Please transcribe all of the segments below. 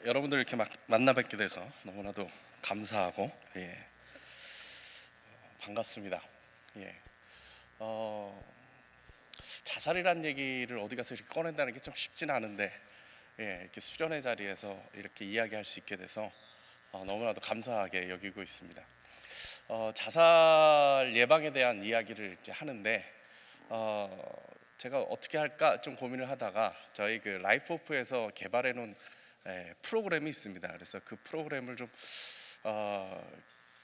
여러분들 이렇게 막 만나 뵙게 돼서 너무나도 감사하고 반갑습니다. 예. 자살이란 얘기를 어디 가서 이렇게 꺼낸다는 게 좀 쉽지는 않은데 이렇게 수련의 자리에서 이렇게 이야기할 수 있게 돼서 너무나도 감사하게 여기고 있습니다. 자살 예방에 대한 이야기를 이제 하는데 제가 어떻게 할까 좀 고민을 하다가 저희 그 라이프 오프에서 개발해 놓은 프로그램이 있습니다. 그래서 그 프로그램을 좀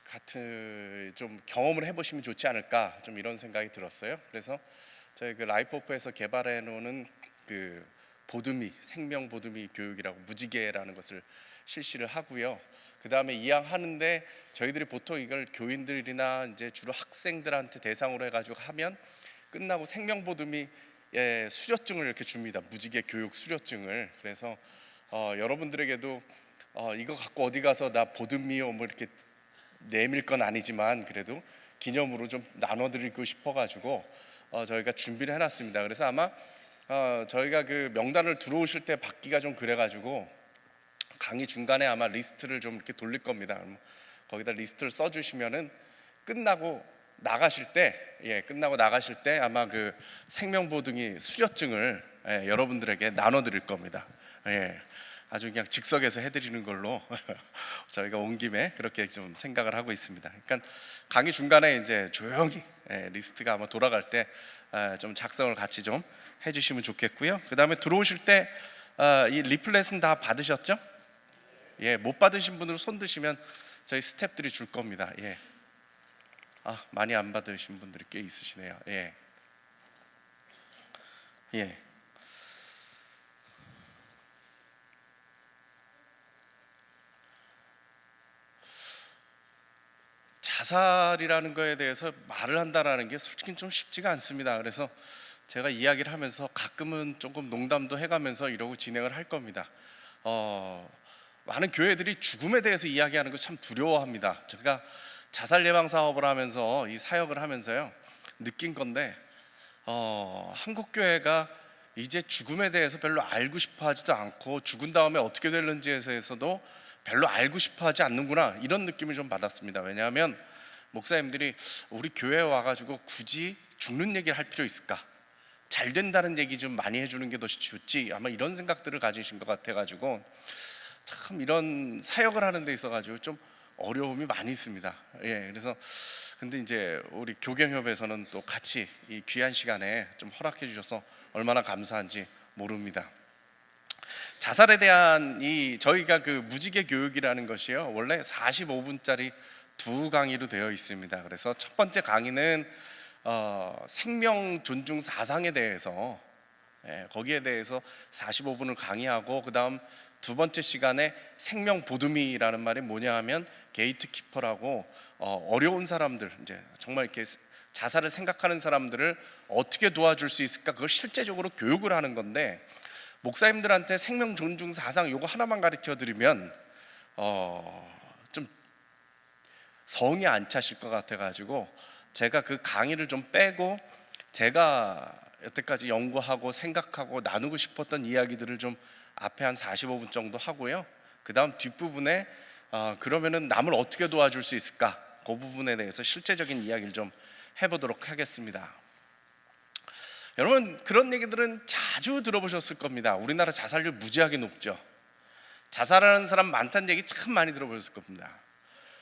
같은 좀 경험을 해보시면 좋지 않을까 좀 이런 생각이 들었어요. 그래서 저희 그 라이프 오프에서 개발해 놓은 그 보드미 생명 보드미 교육이라고 무지개라는 것을 실시를 하고요. 그 다음에 이양하는데 저희들이 보통 이걸 교인들이나 이제 주로 학생들한테 대상으로 해가지고 하면 끝나고 생명 보드미 수료증을 이렇게 줍니다. 무지개 교육 수료증을. 그래서 여러분들에게도 이거 갖고 어디 가서 나 보드미요 뭐 이렇게 내밀 건 아니지만 그래도 기념으로 좀 나눠드리고 싶어가지고 저희가 준비를 해놨습니다. 그래서 아마 저희가 그 명단을 들어오실 때 받기가 좀 그래가지고 강의 중간에 아마 리스트를 좀 이렇게 돌릴 겁니다. 거기다 리스트를 써주시면은 끝나고 나가실 때 아마 그 생명보증이 수료증을 여러분들에게 나눠드릴 겁니다. 아주 그냥 즉석에서 해드리는 걸로 저희가 온 김에 그렇게 좀 생각을 하고 있습니다. 그러니까 강의 중간에 이제 조용히 리스트가 아마 돌아갈 때 좀 작성을 같이 좀 해주시면 좋겠고요. 그 다음에 들어오실 때 이 리플렛은 다 받으셨죠? 못 받으신 분으로 손 드시면 저희 스태프들이 줄 겁니다. 많이 안 받으신 분들이 꽤 있으시네요. 자살이라는 거에 대해서 말을 한다라는 게 솔직히 좀 쉽지가 않습니다. 그래서 제가 이야기를 하면서 가끔은 조금 농담도 해가면서 이러고 진행을 할 겁니다. 많은 교회들이 죽음에 대해서 이야기하는 거 참 두려워합니다. 제가 자살 예방 사업을 하면서 이 사역을 하면서요 느낀 건데 한국 교회가 이제 죽음에 대해서 별로 알고 싶어 하지도 않고 죽은 다음에 어떻게 되는지에 대해서도 별로 알고 싶어 하지 않는구나 이런 느낌을 좀 받았습니다. 왜냐하면 목사님들이 우리 교회에 와가지고 굳이 죽는 얘기를 할 필요 있을까? 잘 된다는 얘기 좀 많이 해주는 게 더 좋지 아마 이런 생각들을 가지신 것 같아가지고 참 이런 사역을 하는 데 있어가지고 좀 어려움이 많이 있습니다. 그래서 근데 이제 우리 교경협에서는 또 같이 이 귀한 시간에 좀 허락해 주셔서 얼마나 감사한지 모릅니다. 자살에 대한 저희가 그 무지개 교육이라는 것이요 원래 45분짜리 두 강의로 되어 있습니다. 그래서 첫 번째 강의는 생명 존중 사상에 대해서 거기에 대해서 45분을 강의하고 그 다음 두 번째 시간에 생명 보듬이라는 말이 뭐냐 하면 게이트키퍼라고 어려운 사람들 이제 정말 이렇게 자살을 생각하는 사람들을 어떻게 도와줄 수 있을까 그걸 실제적으로 교육을 하는 건데 목사님들한테 생명 존중 사상 요거 하나만 가르쳐 드리면 좀 성이 안 차실 것 같아 가지고 제가 그 강의를 좀 빼고 제가 여태까지 연구하고 생각하고 나누고 싶었던 이야기들을 좀 앞에 한 45분 정도 하고요. 그 다음 뒷부분에 그러면은 남을 어떻게 도와줄 수 있을까 그 부분에 대해서 실제적인 이야기를 좀 해보도록 하겠습니다. 여러분 그런 얘기들은 자주 들어보셨을 겁니다. 우리나라 자살률 무지하게 높죠. 자살하는 사람 많다는 얘기 참 많이 들어보셨을 겁니다.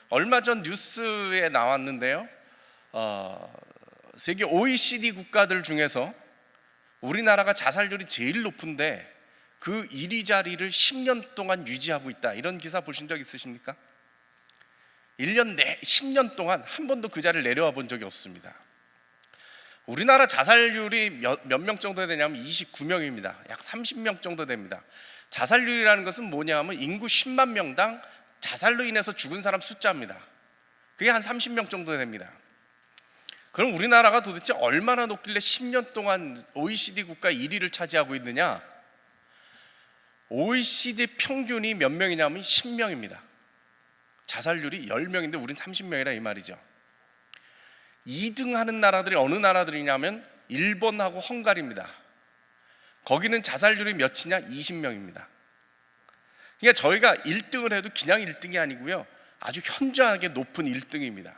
얼마 전 뉴스에 나왔는데요 세계 OECD 국가들 중에서 우리나라가 자살률이 제일 높은데 그 1위 자리를 10년 동안 유지하고 있다 이런 기사 보신 적 있으십니까? 1년 내 10년 동안 한 번도 그 자리를 내려와 본 적이 없습니다. 우리나라 자살률이 몇 명 정도 되냐면 29명입니다. 약 30명 정도 됩니다. 자살률이라는 것은 뭐냐 하면 인구 10만 명당 자살로 인해서 죽은 사람 숫자입니다. 그게 한 30명 정도 됩니다. 그럼 우리나라가 도대체 얼마나 높길래 10년 동안 OECD 국가 1위를 차지하고 있느냐? OECD 평균이 몇 명이냐면 10명입니다. 자살률이 10명인데 우린 30명이라 이 말이죠. 2등 하는 나라들이 어느 나라들이냐면 일본하고 헝가리입니다. 거기는 자살률이 몇이냐? 20명입니다. 그러니까 저희가 1등을 해도 그냥 1등이 아니고요, 아주 현저하게 높은 1등입니다.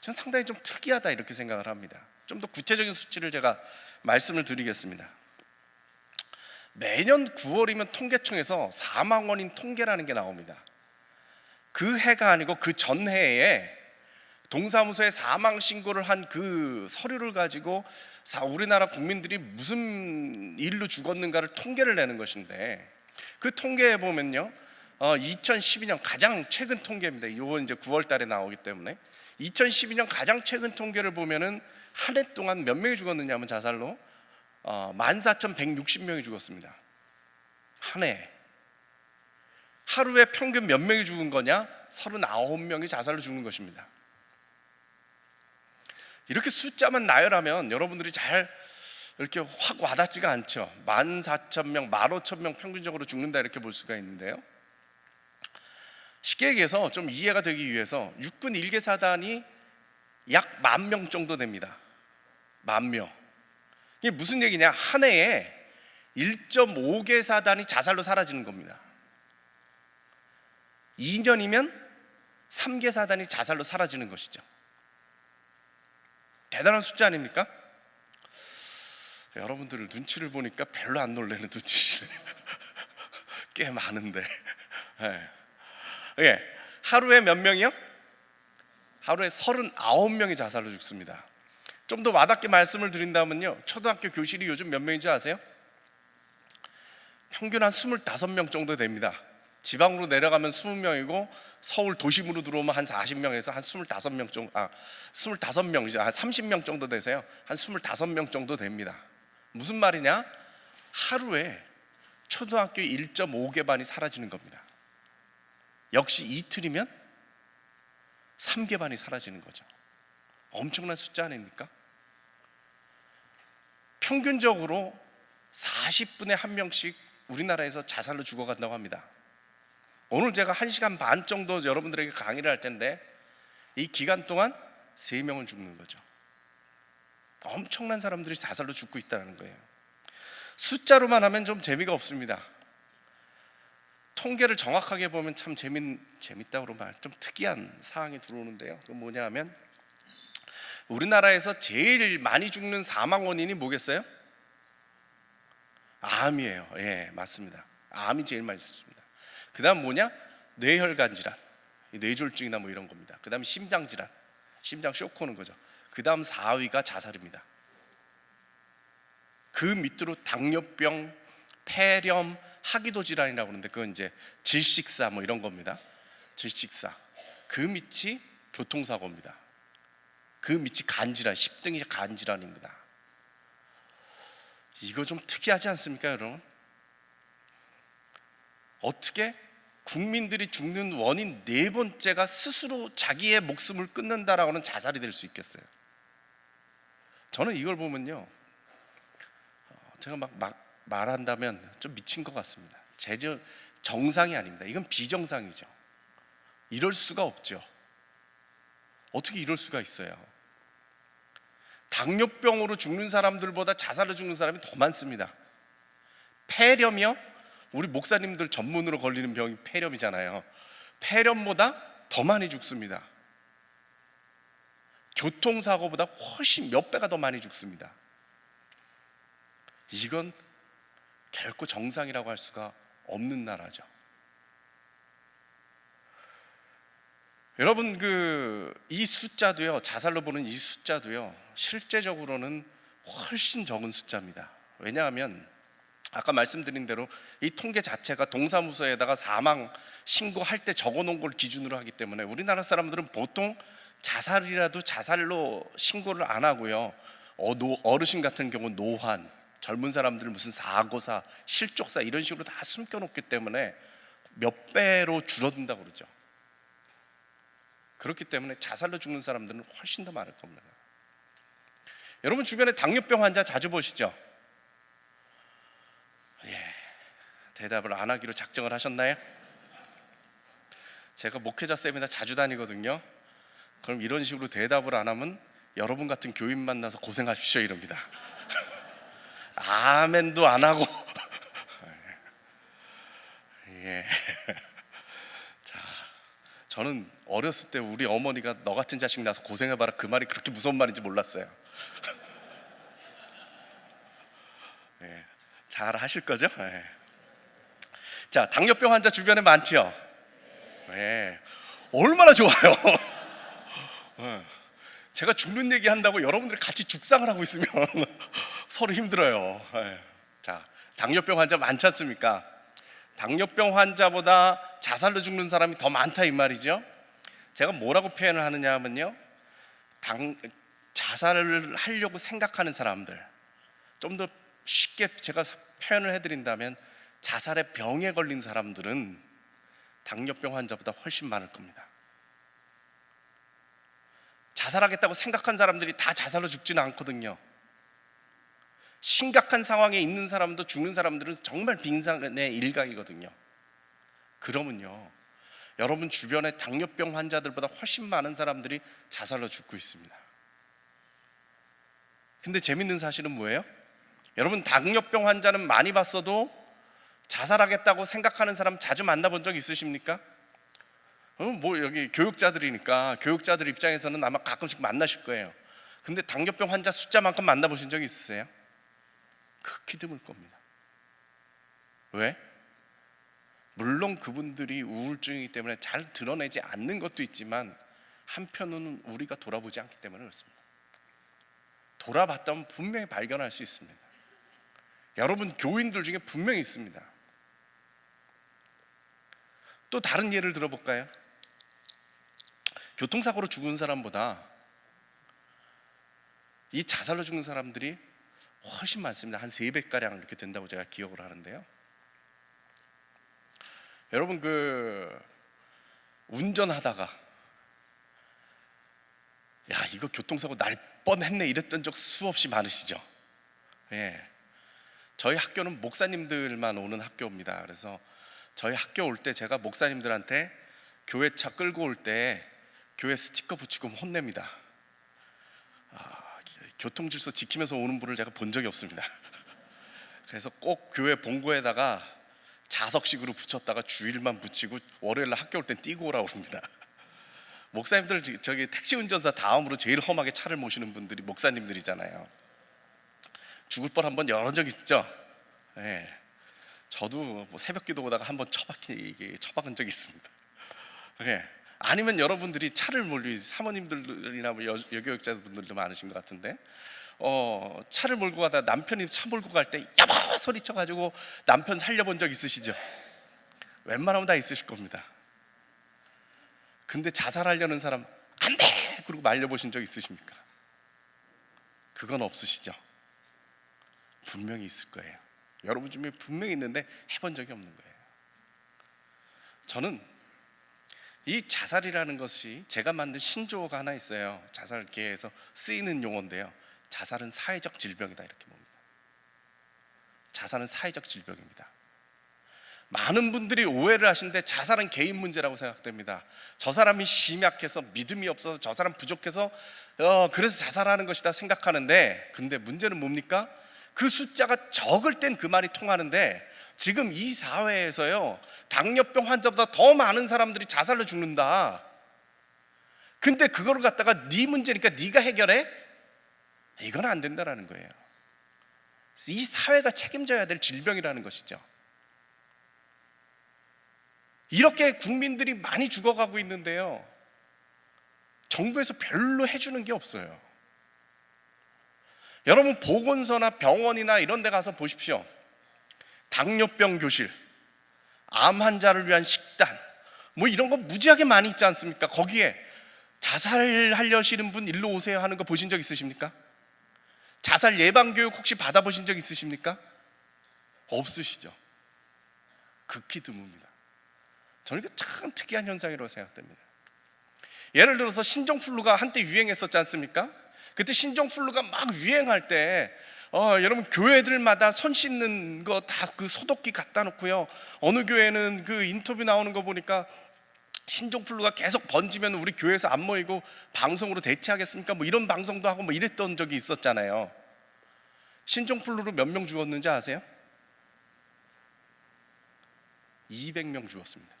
저는 상당히 좀 특이하다 이렇게 생각을 합니다. 좀 더 구체적인 수치를 제가 말씀을 드리겠습니다. 매년 9월이면 통계청에서 사망원인 통계라는 게 나옵니다. 그 해가 아니고 그 전해에 동사무소에 사망 신고를 한 그 서류를 가지고 우리나라 국민들이 무슨 일로 죽었는가를 통계를 내는 것인데, 그 통계에 보면요, 2012년 가장 최근 통계입니다. 이건 이제 9월 달에 나오기 때문에 2012년 가장 최근 통계를 보면은 한 해 동안 몇 명이 죽었느냐 하면 자살로 14,160명이 죽었습니다. 한 해. 하루에 평균 몇 명이 죽은 거냐? 39명이 자살로 죽는 것입니다. 이렇게 숫자만 나열하면 여러분들이 잘 이렇게 확 와닿지가 않죠. 14,000명, 15,000명 평균적으로 죽는다 이렇게 볼 수가 있는데요, 쉽게 얘기해서 좀 이해가 되기 위해서 육군 1개 사단이 약 10,000명 정도 됩니다. 10,000명. 이게 무슨 얘기냐? 한 해에 1.5개 사단이 자살로 사라지는 겁니다. 2년이면 3개 사단이 자살로 사라지는 것이죠. 대단한 숫자 아닙니까? 여러분들 눈치를 보니까 별로 안 놀라는 눈치시네요. 꽤 많은데. 예. 하루에 몇 명이요? 하루에 39명이 자살로 죽습니다. 좀 더 와닿게 말씀을 드린다면요, 초등학교 교실이 요즘 몇 명인지 아세요? 평균 한 25명 정도 됩니다. 지방으로 내려가면 20명이고 서울 도심으로 들어오면 한 40명에서 한 25명 정도, 25명, 이제 한 30명 정도 되세요. 한 25명 정도 됩니다. 무슨 말이냐? 하루에 초등학교 1.5개 반이 사라지는 겁니다. 역시 이틀이면 3개 반이 사라지는 거죠. 엄청난 숫자 아닙니까? 평균적으로 40분에 한 명씩 우리나라에서 자살로 죽어간다고 합니다. 오늘 제가 1시간 반 정도 여러분들에게 강의를 할 텐데 이 기간 동안 3명을 죽는 거죠. 엄청난 사람들이 자살로 죽고 있다는 거예요. 숫자로만 하면 좀 재미가 없습니다. 통계를 정확하게 보면 참 재밌다고 그러면 좀 특이한 사항이 들어오는데요, 그건 뭐냐 하면 우리나라에서 제일 많이 죽는 사망 원인이 뭐겠어요? 암이에요. 예, 맞습니다. 암이 제일 많이 죽습니다. 그 다음 뭐냐? 뇌혈관 질환, 뇌졸중이나 뭐 이런 겁니다. 그 다음에 심장 질환, 심장 쇼크 오는 거죠. 그 다음 4위가 자살입니다. 그 밑으로 당뇨병, 폐렴, 하기도 질환이라고 하는데 그건 이제 질식사 뭐 이런 겁니다. 질식사. 그 밑이 교통사고입니다. 그 밑이 간질환, 10등이 간질환입니다. 이거 좀 특이하지 않습니까, 여러분? 어떻게 국민들이 죽는 원인 4번째가 스스로 자기의 목숨을 끊는다라고 하는 자살이 될 수 있겠어요? 저는 이걸 보면요, 제가 막 말한다면 좀 미친 것 같습니다. 정상이 아닙니다. 이건 비정상이죠. 이럴 수가 없죠. 어떻게 이럴 수가 있어요? 당뇨병으로 죽는 사람들보다 자살로 죽는 사람이 더 많습니다. 폐렴이요? 우리 목사님들 전문으로 걸리는 병이 폐렴이잖아요. 폐렴보다 더 많이 죽습니다. 교통사고보다 훨씬 몇 배가 더 많이 죽습니다. 이건 결코 정상이라고 할 수가 없는 나라죠. 여러분, 이 숫자도요, 자살로 보는 이 숫자도요, 실제적으로는 훨씬 적은 숫자입니다. 왜냐하면 아까 말씀드린 대로 이 통계 자체가 동사무소에다가 사망 신고할 때 적어놓은 걸 기준으로 하기 때문에 우리나라 사람들은 보통 자살이라도 자살로 신고를 안 하고요, 어르신 같은 경우는 노환, 젊은 사람들 무슨 사고사, 실족사 이런 식으로 다 숨겨놓기 때문에 몇 배로 줄어든다고 그러죠. 그렇기 때문에 자살로 죽는 사람들은 훨씬 더 많을 겁니다. 여러분 주변에 당뇨병 환자 자주 보시죠? 예, 대답을 안 하기로 작정을 하셨나요? 제가 목회자 세미나 자주 다니거든요. 그럼 이런 식으로 대답을 안 하면 여러분 같은 교인 만나서 고생하십시오 이럽니다. 아멘도 안 하고 예. 자, 저는 어렸을 때 우리 어머니가 너 같은 자식 낳아서 고생해봐라 그 말이 그렇게 무서운 말인지 몰랐어요. 예, 잘 하실 거죠? 예. 자, 당뇨병 환자 주변에 많죠? 예, 얼마나 좋아요. 예. 제가 죽는 얘기 한다고 여러분들이 같이 죽상을 하고 있으면 서로 힘들어요. 예. 자, 당뇨병 환자 많지 않습니까? 당뇨병 환자보다 자살로 죽는 사람이 더 많다 이 말이죠. 제가 뭐라고 표현을 하느냐 하면요, 자살을 하려고 생각하는 사람들, 좀 더 쉽게 제가 표현을 해드린다면 자살의 병에 걸린 사람들은 당뇨병 환자보다 훨씬 많을 겁니다. 자살하겠다고 생각한 사람들이 다 자살로 죽지는 않거든요. 심각한 상황에 있는 사람도 죽는 사람들은 정말 빙산의 일각이거든요. 그러면요, 여러분 주변에 당뇨병 환자들보다 훨씬 많은 사람들이 자살로 죽고 있습니다. 근데 재밌는 사실은 뭐예요? 여러분 당뇨병 환자는 많이 봤어도 자살하겠다고 생각하는 사람 자주 만나본 적 있으십니까? 뭐 여기 교육자들이니까 교육자들 입장에서는 아마 가끔씩 만나실 거예요. 근데 당뇨병 환자 숫자만큼 만나보신 적 있으세요? 극히 드물 겁니다. 왜? 물론 그분들이 우울증이기 때문에 잘 드러내지 않는 것도 있지만 한편으로는 우리가 돌아보지 않기 때문에 그렇습니다. 돌아봤다면 분명히 발견할 수 있습니다. 여러분 교인들 중에 분명히 있습니다. 또 다른 예를 들어볼까요? 교통사고로 죽은 사람보다 이 자살로 죽는 사람들이 훨씬 많습니다. 한 3배가량 이렇게 된다고 제가 기억을 하는데요. 여러분 운전하다가 야 이거 교통사고 날 뻔했네 이랬던 적 수없이 많으시죠? 예. 저희 학교는 목사님들만 오는 학교입니다. 그래서 저희 학교 올 때 제가 목사님들한테 교회 차 끌고 올 때 교회 스티커 붙이고 혼냅니다. 교통질서 지키면서 오는 분을 제가 본 적이 없습니다. 그래서 꼭 교회 본고에다가 자석식으로 붙였다가 주일만 붙이고 월요일날 학교 올 땐 띄고 오라고 그럽니다. 목사님들 저기 택시 운전사 다음으로 제일 험하게 차를 모시는 분들이 목사님들이잖아요. 죽을 뻔 한번 여러 적 있죠. 예. 저도 뭐 새벽 기도 오다가 한번 처박은 적이 있습니다. 예. 아니면 여러분들이 차를 몰고 사모님들이나 뭐 여교육자분들도 많으신 것 같은데 차를 몰고 가다 남편이 차 몰고 갈 때 여보 소리쳐가지고 남편 살려본 적 있으시죠? 웬만하면 다 있으실 겁니다. 근데 자살하려는 사람 안 돼! 그러고 말려보신 적 있으십니까? 그건 없으시죠? 분명히 있을 거예요. 여러분 중에 분명히 있는데 해본 적이 없는 거예요. 저는 이 자살이라는 것이 제가 만든 신조어가 하나 있어요. 자살계에서 쓰이는 용어인데요, 자살은 사회적 질병이다 이렇게 봅니다. 자살은 사회적 질병입니다. 많은 분들이 오해를 하시는데 자살은 개인 문제라고 생각됩니다. 저 사람이 심약해서 믿음이 없어서 저 사람 부족해서 그래서 자살하는 것이다 생각하는데, 근데 문제는 뭡니까? 그 숫자가 적을 땐 그 말이 통하는데 지금 이 사회에서요 당뇨병 환자보다 더 많은 사람들이 자살로 죽는다. 근데 그거를 갖다가 네 문제니까 네가 해결해? 이건 안 된다라는 거예요. 이 사회가 책임져야 될 질병이라는 것이죠. 이렇게 국민들이 많이 죽어가고 있는데요, 정부에서 별로 해주는 게 없어요. 여러분 보건소나 병원이나 이런 데 가서 보십시오. 당뇨병 교실, 암 환자를 위한 식단 뭐 이런 거 무지하게 많이 있지 않습니까? 거기에 자살하려시는 분 일로 오세요 하는 거 보신 적 있으십니까? 자살 예방 교육 혹시 받아보신 적 있으십니까? 없으시죠? 극히 드뭅니다. 저는 이게 참 특이한 현상이라고 생각됩니다. 예를 들어서 신종플루가 한때 유행했었지 않습니까? 그때 신종플루가 막 유행할 때 여러분 교회들마다 손 씻는 거 다 그 소독기 갖다 놓고요, 어느 교회는 그 인터뷰 나오는 거 보니까 신종플루가 계속 번지면 우리 교회에서 안 모이고 방송으로 대체하겠습니까? 뭐 이런 방송도 하고 뭐 이랬던 적이 있었잖아요. 신종플루로 몇 명 죽었는지 아세요? 200명 죽었습니다.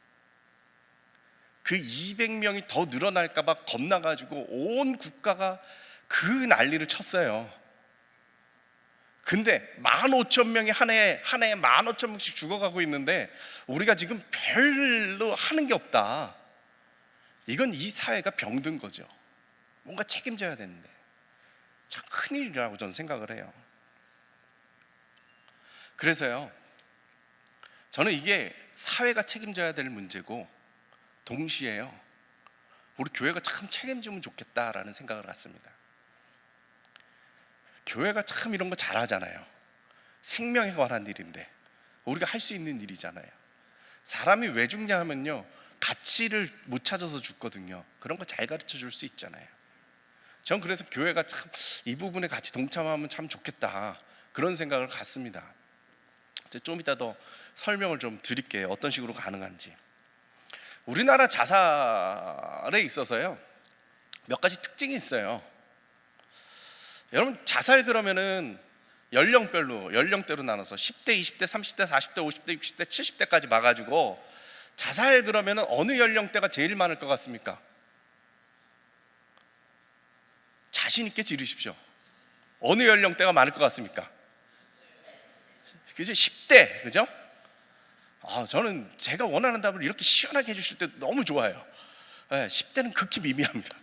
그 200명이 더 늘어날까 봐 겁나가지고 온 국가가 그 난리를 쳤어요. 근데 15,000명이 한 해에 15,000명씩 죽어가고 있는데 우리가 지금 별로 하는 게 없다. 이건 이 사회가 병든 거죠. 뭔가 책임져야 되는데 참 큰일이라고 저는 생각을 해요. 그래서요, 저는 이게 사회가 책임져야 될 문제고 동시에요, 우리 교회가 참 책임지면 좋겠다라는 생각을 갖습니다. 교회가 참 이런 거 잘하잖아요. 생명에 관한 일인데 우리가 할 수 있는 일이잖아요. 사람이 왜 죽냐 하면요, 가치를 못 찾아서 죽거든요. 그런 거 잘 가르쳐 줄 수 있잖아요. 전 그래서 교회가 참 이 부분에 같이 동참하면 참 좋겠다, 그런 생각을 갖습니다. 좀 이따 더 설명을 좀 드릴게요. 어떤 식으로 가능한지. 우리나라 자살에 있어서요, 몇 가지 특징이 있어요. 여러분, 자살 그러면은 연령대로 나눠서 10대, 20대, 30대, 40대, 50대, 60대, 70대까지 봐가지고 자살 그러면은 어느 연령대가 제일 많을 것 같습니까? 자신 있게 지르십시오. 어느 연령대가 많을 것 같습니까? 그죠? 10대, 그죠? 저는 제가 원하는 답을 이렇게 시원하게 해주실 때 너무 좋아요. 10대는 극히 미미합니다.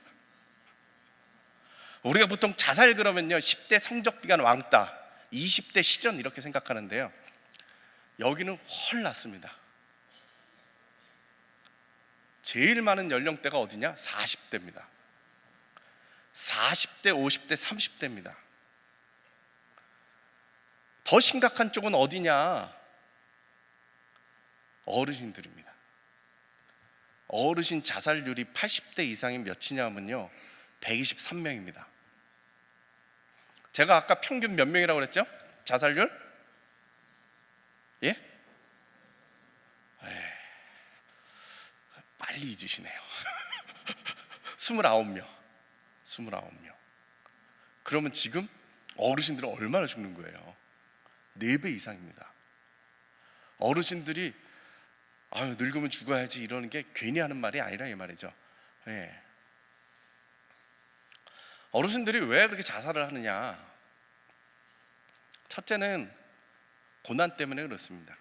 우리가 보통 자살 그러면요, 10대 성적비관 왕따, 20대 실연 이렇게 생각하는데요, 여기는 훨 낫습니다. 제일 많은 연령대가 어디냐? 40대입니다. 40대, 50대, 30대입니다. 더 심각한 쪽은 어디냐? 어르신들입니다. 어르신 자살률이 80대 이상이 몇이냐면요, 123명입니다. 제가 아까 평균 몇 명이라고 그랬죠? 자살률? 예? 빨리 잊으시네요. 29명. 그러면 지금 어르신들은 얼마나 죽는 거예요? 4배 이상입니다. 어르신들이 늙으면 죽어야지 이러는 게 괜히 하는 말이 아니라 이 말이죠. 어르신들이 왜 그렇게 자살을 하느냐? 첫째는 고난 때문에 그렇습니다.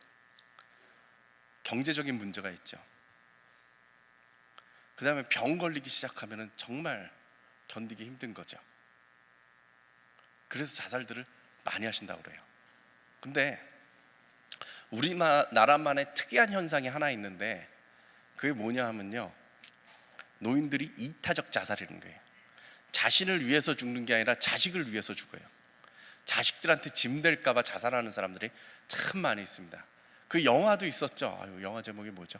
경제적인 문제가 있죠. 그 다음에 병 걸리기 시작하면 정말 견디기 힘든 거죠. 그래서 자살들을 많이 하신다고 그래요. 근데 우리나라만의 특이한 현상이 하나 있는데, 그게 뭐냐 하면요, 노인들이 이타적 자살이라는 거예요. 자신을 위해서 죽는 게 아니라 자식을 위해서 죽어요. 자식들한테 짐 될까 봐 자살하는 사람들이 참 많이 있습니다. 그 영화도 있었죠. 영화 제목이 뭐죠?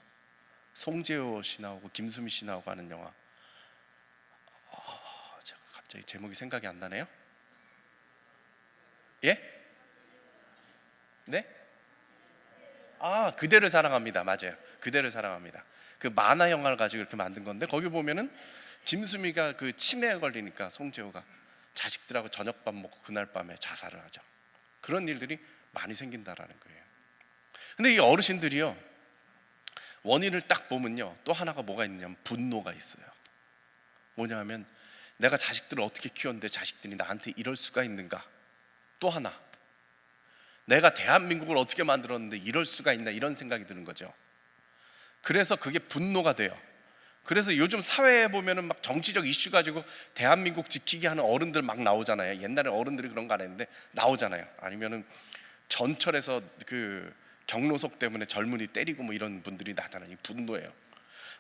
송재호 씨 나오고 김수미 씨 나오고 하는 영화. 제가 갑자기 제목이 생각이 안 나네요. 예? 네? 그대를 사랑합니다. 맞아요. 그대를 사랑합니다. 그 만화 영화를 가지고 이렇게 만든 건데, 거기 보면은 김수미가 그 치매에 걸리니까 송재호가 자식들하고 저녁밥 먹고 그날 밤에 자살을 하죠. 그런 일들이 많이 생긴다라는 거예요. 근데 이 어르신들이요, 원인을 딱 보면요, 또 하나가 뭐가 있냐면 분노가 있어요. 뭐냐 하면, 내가 자식들을 어떻게 키웠는데 자식들이 나한테 이럴 수가 있는가. 또 하나, 내가 대한민국을 어떻게 만들었는데 이럴 수가 있나, 이런 생각이 드는 거죠. 그래서 그게 분노가 돼요. 그래서 요즘 사회에 보면은 막 정치적 이슈 가지고 대한민국 지키게 하는 어른들 막 나오잖아요. 옛날에 어른들이 그런 거 안 했는데 나오잖아요. 아니면은 전철에서 그 경로석 때문에 젊은이 때리고 뭐 이런 분들이 나타나니 분노예요.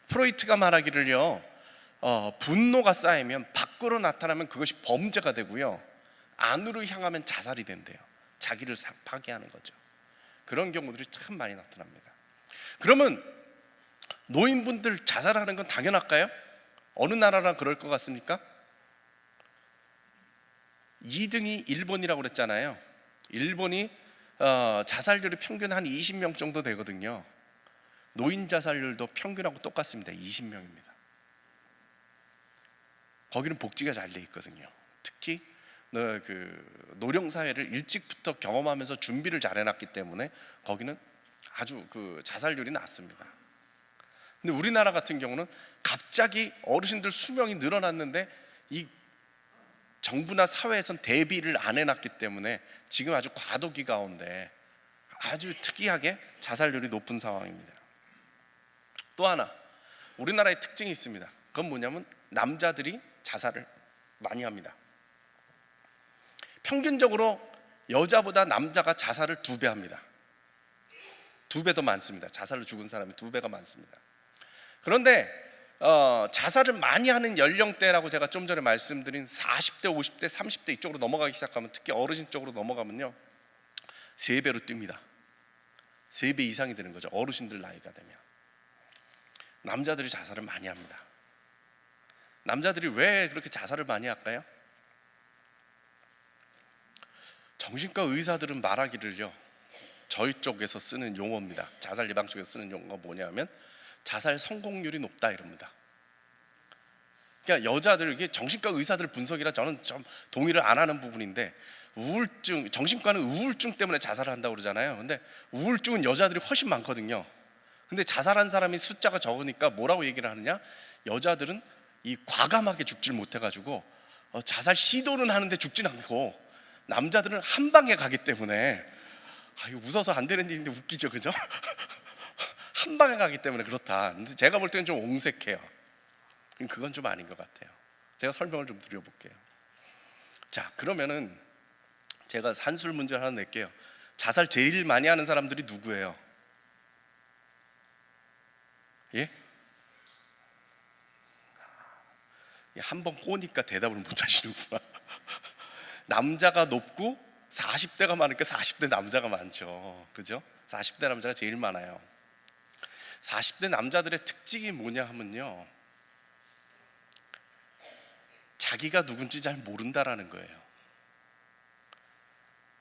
프로이트가 말하기를요, 분노가 쌓이면 밖으로 나타나면 그것이 범죄가 되고요, 안으로 향하면 자살이 된대요. 자기를 파괴하는 거죠. 그런 경우들이 참 많이 나타납니다. 그러면 노인분들 자살하는 건 당연할까요? 어느 나라나 그럴 것 같습니까? 2등이 일본이라고 그랬잖아요. 일본이 자살률이 평균 한 20명 정도 되거든요. 노인 자살률도 평균하고 똑같습니다. 20명입니다. 거기는 복지가 잘 돼 있거든요. 특히 그 노령 사회를 일찍부터 경험하면서 준비를 잘 해놨기 때문에 거기는 아주 그 자살률이 낮습니다. 근데 우리나라 같은 경우는 갑자기 어르신들 수명이 늘어났는데 이 정부나 사회에선 대비를 안 해놨기 때문에 지금 아주 과도기 가운데 아주 특이하게 자살률이 높은 상황입니다. 또 하나 우리나라의 특징이 있습니다. 그건 뭐냐면 남자들이 자살을 많이 합니다. 평균적으로 여자보다 남자가 자살을 2배 합니다. 2배 더 많습니다. 자살로 죽은 사람이 2배가 많습니다. 그런데 자살을 많이 하는 연령대라고 제가 좀 전에 말씀드린 40대, 50대, 30대 이쪽으로 넘어가기 시작하면, 특히 어르신 쪽으로 넘어가면요 3배로 뜁니다. 3배 이상이 되는 거죠. 어르신들 나이가 되면. 남자들이 자살을 많이 합니다. 남자들이 왜 그렇게 자살을 많이 할까요? 정신과 의사들은 말하기를요, 저희 쪽에서 쓰는 용어입니다. 자살 예방 쪽에서 쓰는 용어가 뭐냐면 자살 성공률이 높다 이럽니다. 그러니까 여자들, 이게 정신과 의사들 분석이라 저는 좀 동의를 안 하는 부분인데, 우울증, 정신과는 우울증 때문에 자살을 한다고 그러잖아요. 근데 우울증은 여자들이 훨씬 많거든요. 근데 자살한 사람이 숫자가 적으니까 뭐라고 얘기를 하느냐, 여자들은 이 과감하게 죽질 못해가지고 자살 시도는 하는데 죽진 않고, 남자들은 한 방에 가기 때문에, 이거 웃어서 안 되는 일인데 웃기죠, 그죠? 한 방에 가기 때문에 그렇다. 근데 제가 볼 때는 좀 옹색해요. 그건 좀 아닌 것 같아요. 제가 설명을 좀 드려볼게요. 자, 그러면은 제가 산술 문제를 하나 낼게요. 자살 제일 많이 하는 사람들이 누구예요? 예? 한 번 꼬니까 대답을 못 하시는구나. 남자가 높고 40대가 많으니까 40대 남자가 많죠. 그죠? 40대 남자가 제일 많아요. 40대 남자들의 특징이 뭐냐 하면요, 자기가 누군지 잘 모른다라는 거예요.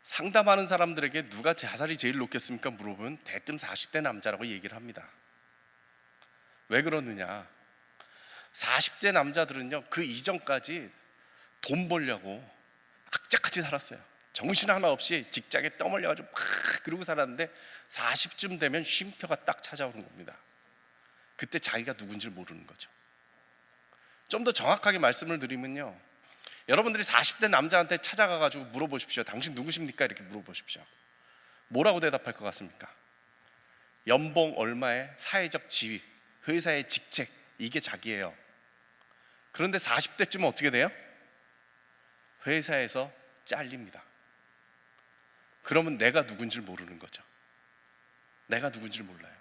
상담하는 사람들에게 누가 자살이 제일 높겠습니까? 물어보면 대뜸 40대 남자라고 얘기를 합니다. 왜 그러느냐, 40대 남자들은요 그 이전까지 돈 벌려고 악착같이 살았어요. 정신 하나 없이 직장에 떠벌려가지고 막 그러고 살았는데 40쯤 되면 쉼표가 딱 찾아오는 겁니다. 그때 자기가 누군지를 모르는 거죠. 좀 더 정확하게 말씀을 드리면요, 여러분들이 40대 남자한테 찾아가가지고 물어보십시오. 당신 누구십니까? 이렇게 물어보십시오. 뭐라고 대답할 것 같습니까? 연봉 얼마에, 사회적 지위, 회사의 직책, 이게 자기예요. 그런데 40대쯤은 어떻게 돼요? 회사에서 잘립니다. 그러면 내가 누군지를 모르는 거죠. 내가 누군지를 몰라요.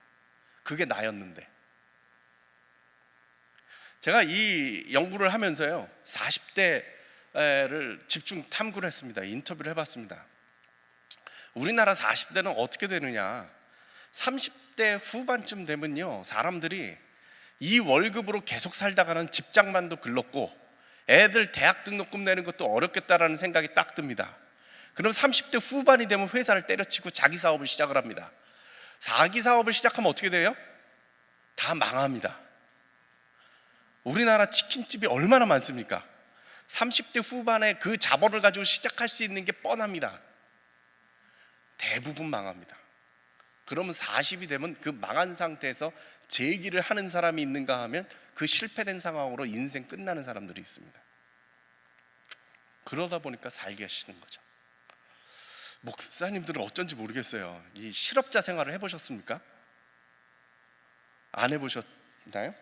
그게 나였는데. 제가 이 연구를 하면서요 40대를 집중 탐구를 했습니다. 인터뷰를 해봤습니다. 우리나라 40대는 어떻게 되느냐, 30대 후반쯤 되면요 사람들이 이 월급으로 계속 살다가는 집장만도 글렀고 애들 대학 등록금 내는 것도 어렵겠다라는 생각이 딱 듭니다. 그럼 30대 후반이 되면 회사를 때려치고 자기 사업을 시작을 합니다. 자기 사업을 시작하면 어떻게 돼요? 다 망합니다. 우리나라 치킨집이 얼마나 많습니까? 30대 후반에 그 자본을 가지고 시작할 수 있는 게 뻔합니다. 대부분 망합니다. 그러면 40이 되면 그 망한 상태에서 재기를 하는 사람이 있는가 하면 그 실패된 상황으로 인생 끝나는 사람들이 있습니다. 그러다 보니까 살기가 싫은 거죠. 목사님들은 어쩐지 모르겠어요. 이 실업자 생활을 해보셨습니까? 안 해보셨나요?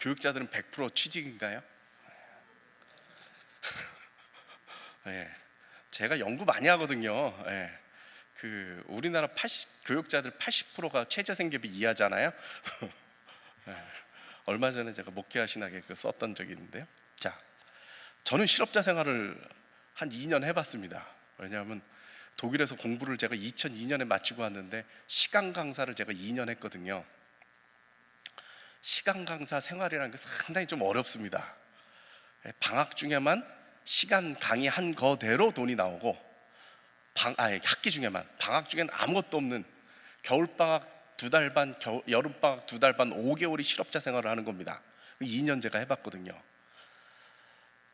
교육자들은 100% 취직인가요? 네. 제가 연구 많이 하거든요. 네. 그 우리나라 교육자들 80%가 최저생계비 이하잖아요. 네. 얼마 전에 제가 목회하 신학에 썼던 적이 있는데요. 자, 저는 실업자 생활을 한 2년 해봤습니다. 왜냐하면 독일에서 공부를 제가 2002년에 마치고 왔는데 시간 강사를 제가 2년 했거든요. 시간 강사 생활이라는 게 상당히 좀 어렵습니다. 방학 중에만 시간 강의한 거대로 돈이 나오고, 학기 중에만, 방학 중엔 아무것도 없는 겨울방학 2달 반, 여름방학 2달 반, 5개월이 실업자 생활을 하는 겁니다. 2년 제가 해봤거든요.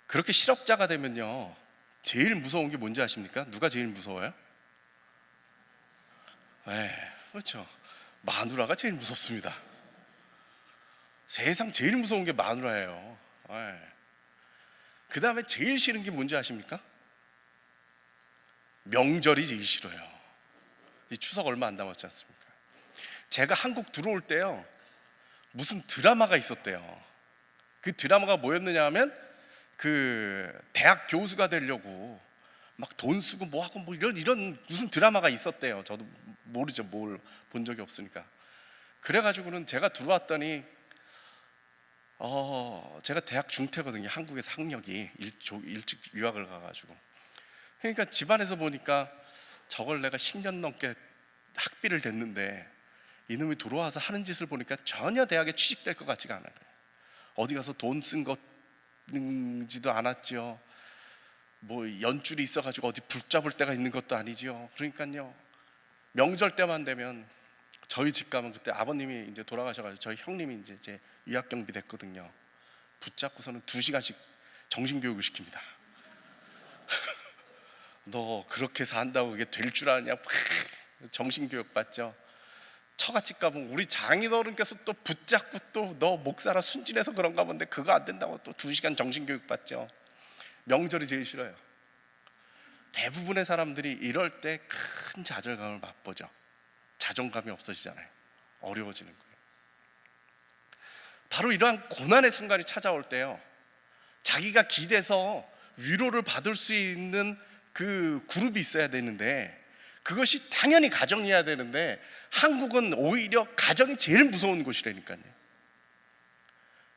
그렇게 실업자가 되면요 제일 무서운 게 뭔지 아십니까? 누가 제일 무서워요? 그렇죠. 마누라가 제일 무섭습니다. 세상 제일 무서운 게 마누라예요. 그 다음에 제일 싫은 게 뭔지 아십니까? 명절이 제일 싫어요. 이 추석 얼마 안 남았지 않습니까? 제가 한국 들어올 때요, 무슨 드라마가 있었대요. 그 드라마가 뭐였느냐 하면 그 대학 교수가 되려고 막 돈 쓰고 뭐 하고 뭐 이런 무슨 드라마가 있었대요. 저도 모르죠. 뭘 본 적이 없으니까. 그래가지고는 제가 들어왔더니 제가 대학 중퇴거든요. 한국에서 학력이 일찍 유학을 가가지고. 그러니까 집안에서 보니까 저걸 내가 10년 넘게 학비를 댔는데 이놈이 들어와서 하는 짓을 보니까 전혀 대학에 취직될 것 같지가 않아요. 어디 가서 돈 쓴 것지도 않았지요. 뭐 연줄이 있어가지고 어디 붙잡을 데가 있는 것도 아니지요. 그러니까요, 명절 때만 되면 저희 집 가면, 그때 아버님이 이제 돌아가셔가지고 저희 형님이 이제 제 유학경비 됐거든요. 붙잡고서는 2시간씩 정신교육을 시킵니다. 너 그렇게 산다고 그게 될 줄 아냐? 정신교육 받죠. 처갓집 가면 우리 장인어른께서 또 붙잡고 또 너 목사라 순진해서 그런가 본데 그거 안 된다고 또 2시간 정신교육 받죠. 명절이 제일 싫어요. 대부분의 사람들이 이럴 때 큰 좌절감을 맛보죠. 자존감이 없어지잖아요. 어려워지는 거예요. 바로 이러한 고난의 순간이 찾아올 때요, 자기가 기대서 위로를 받을 수 있는 그 그룹이 있어야 되는데, 그것이 당연히 가정이어야 되는데, 한국은 오히려 가정이 제일 무서운 곳이라니까요.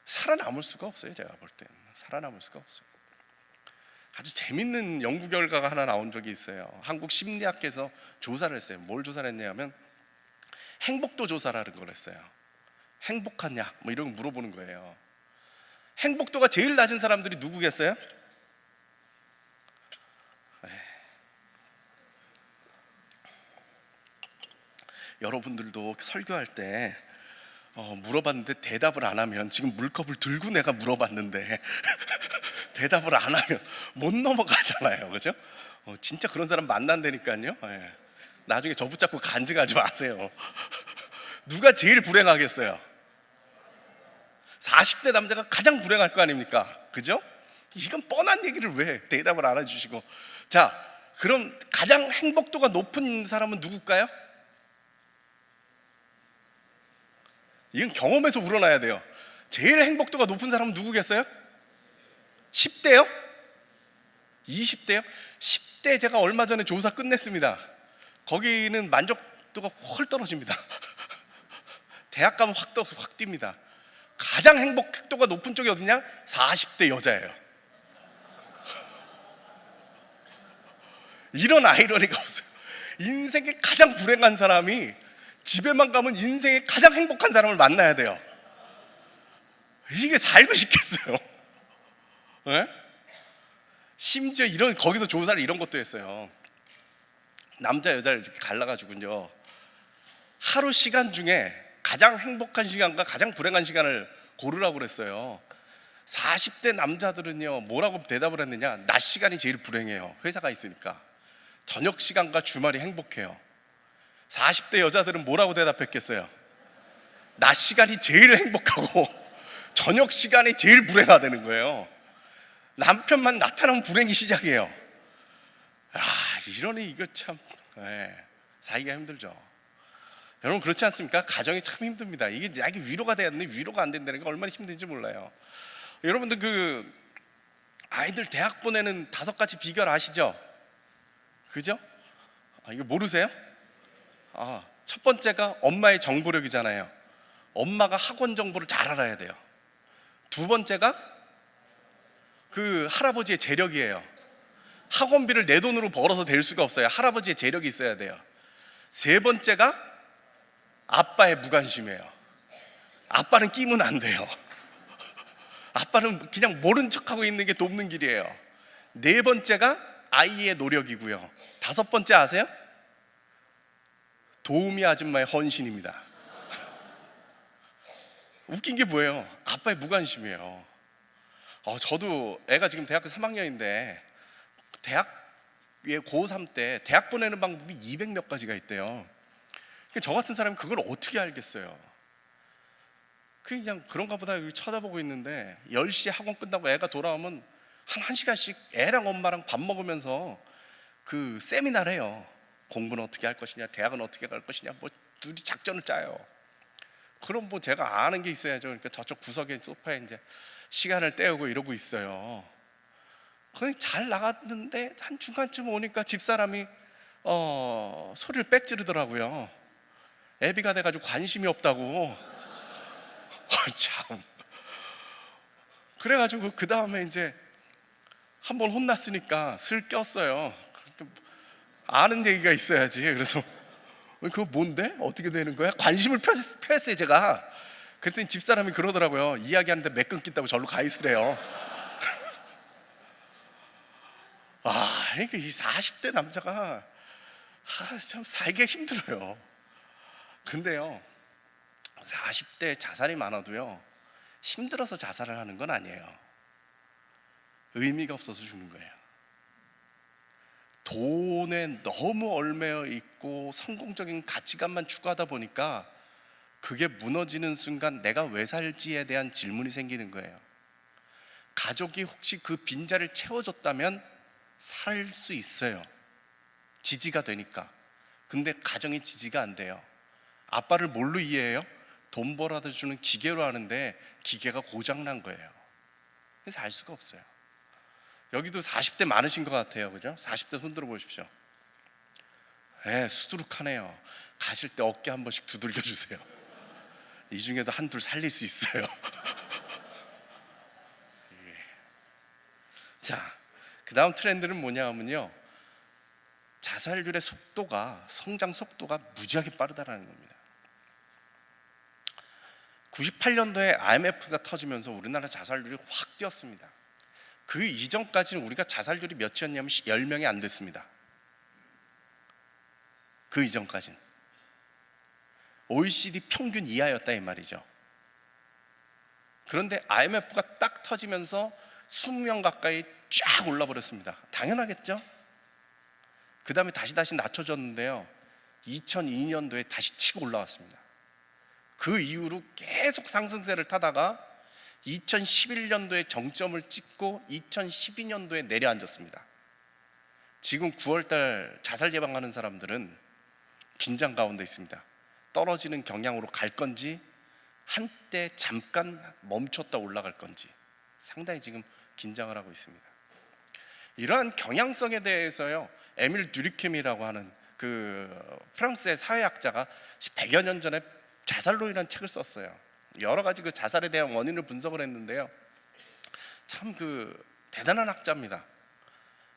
살아남을 수가 없어요. 제가 볼 때는 살아남을 수가 없어요. 아주 재밌는 연구 결과가 하나 나온 적이 있어요. 한국 심리학회에서 조사를 했어요. 뭘 조사를 했냐면 행복도 조사라는 걸 했어요. 행복하냐 뭐 이런 거 물어보는 거예요. 행복도가 제일 낮은 사람들이 누구겠어요? 여러분들도 설교할 때 물어봤는데 대답을 안 하면, 지금 물컵을 들고 내가 물어봤는데 대답을 안 하면 못 넘어가잖아요. 그죠? 진짜 그런 사람 만난다니까요. 나중에 저 붙잡고 간증하지 마세요. 누가 제일 불행하겠어요? 40대 남자가 가장 불행할 거 아닙니까? 그죠? 이건 뻔한 얘기를 왜 대답을 안 해주시고. 자, 그럼 가장 행복도가 높은 사람은 누굴까요? 이건 경험에서 우러나야 돼요. 제일 행복도가 높은 사람은 누구겠어요? 10대요? 20대요? 10대 제가 얼마 전에 조사 끝냈습니다. 거기는 만족도가 훨 떨어집니다. 대학 가면 확 뜁니다. 가장 행복도가 높은 쪽이 어디냐? 40대 여자예요. 이런 아이러니가 없어요. 인생의 가장 불행한 사람이 집에만 가면 인생의 가장 행복한 사람을 만나야 돼요. 이게 살고 싶겠어요? 네? 심지어 거기서 조사를 이런 것도 했어요. 남자 여자를 이렇게 갈라가지고요, 하루 시간 중에 가장 행복한 시간과 가장 불행한 시간을 고르라고 그랬어요. 40대 남자들은요, 뭐라고 대답을 했느냐? 낮 시간이 제일 불행해요. 회사가 있으니까. 저녁 시간과 주말이 행복해요. 40대 여자들은 뭐라고 대답했겠어요? 낮 시간이 제일 행복하고 저녁 시간이 제일 불행하다는 거예요. 남편만 나타나면 불행이 시작이에요. 이러니 이거 참 살기가 힘들죠. 여러분 그렇지 않습니까? 가정이 참 힘듭니다. 이게 위로가 돼야 되는데 위로가 안 된다는 게 얼마나 힘든지 몰라요. 여러분들 그 아이들 대학 보내는 5가지 비결 아시죠? 그죠? 이거 모르세요? 첫 번째가 엄마의 정보력이잖아요. 엄마가 학원 정보를 잘 알아야 돼요. 두 번째가 그 할아버지의 재력이에요. 학원비를 내 돈으로 벌어서 낼 수가 없어요. 할아버지의 재력이 있어야 돼요. 세 번째가 아빠의 무관심이에요. 아빠는 끼면 안 돼요. 아빠는 그냥 모른 척하고 있는 게 돕는 길이에요. 네 번째가 아이의 노력이고요. 5번째 아세요? 도우미 아줌마의 헌신입니다. 웃긴 게 뭐예요? 아빠의 무관심이에요. 저도 애가 지금 대학교 3학년인데 대학에 고3 때 대학 보내는 방법이 200몇 가지가 있대요. 저 같은 사람이 그걸 어떻게 알겠어요? 그냥 그런가 보다 여기 쳐다보고 있는데 10시에 학원 끝나고 애가 돌아오면 한 1시간씩 애랑 엄마랑 밥 먹으면서 그 세미나를 해요. 공부는 어떻게 할 것이냐, 대학은 어떻게 갈 것이냐, 뭐 둘이 작전을 짜요. 그럼 뭐 제가 아는 게 있어야죠. 그러니까 저쪽 구석에 소파에 이제 시간을 때우고 이러고 있어요. 그냥 잘 나갔는데 한 중간쯤 오니까 집사람이 소리를 빽지르더라고요. 애비가 돼가지고 관심이 없다고. 참. 그래가지고 그 다음에 이제 한번 혼났으니까 슬 꼈어요. 아는 얘기가 있어야지. 그래서 그거 뭔데? 어떻게 되는 거야? 관심을 표했어요 제가. 그랬더니 집사람이 그러더라고요. 이야기하는데 매 끊긴다고 절로 가 있으래요. 그러니까 이 40대 남자가 참 살기 힘들어요. 근데요, 40대 자살이 많아도요, 힘들어서 자살을 하는 건 아니에요. 의미가 없어서 죽는 거예요. 돈에 너무 얽매여 있고 성공적인 가치관만 추구하다 보니까 그게 무너지는 순간 내가 왜 살지에 대한 질문이 생기는 거예요. 가족이 혹시 그 빈자를 채워줬다면 살 수 있어요. 지지가 되니까. 근데 가정이 지지가 안 돼요. 아빠를 뭘로 이해해요? 돈 벌어다 주는 기계로 하는데 기계가 고장난 거예요. 그래서 알 수가 없어요. 여기도 40대 많으신 것 같아요. 그죠? 40대 손 들어 보십시오. 수두룩하네요. 가실 때 어깨 한 번씩 두들겨 주세요. 이 중에도 한둘 살릴 수 있어요. 자, 그 다음 트렌드는 뭐냐 하면요, 자살률의 속도가, 성장 속도가 무지하게 빠르다는 겁니다. 98년도에 IMF가 터지면서 우리나라 자살률이 확 뛰었습니다. 그 이전까지는 우리가 자살률이 몇이었냐면 10명이 안 됐습니다. 그 이전까지는 OECD 평균 이하였다 이 말이죠. 그런데 IMF가 딱 터지면서 20명 가까이 쫙 올라버렸습니다. 당연하겠죠? 그 다음에 다시 낮춰졌는데요, 2002년도에 다시 치고 올라왔습니다. 그 이후로 계속 상승세를 타다가 2011년도에 정점을 찍고 2012년도에 내려앉았습니다. 지금 9월달 자살 예방하는 사람들은 긴장 가운데 있습니다. 떨어지는 경향으로 갈 건지, 한때 잠깐 멈췄다 올라갈 건지 상당히 지금 긴장을 하고 있습니다. 이러한 경향성에 대해서요, 에밀 듀리켐이라고 하는 그 프랑스의 사회학자가 100여 년 전에 자살로 인한 책을 썼어요. 여러 가지 그 자살에 대한 원인을 분석을 했는데요, 참 그 대단한 학자입니다.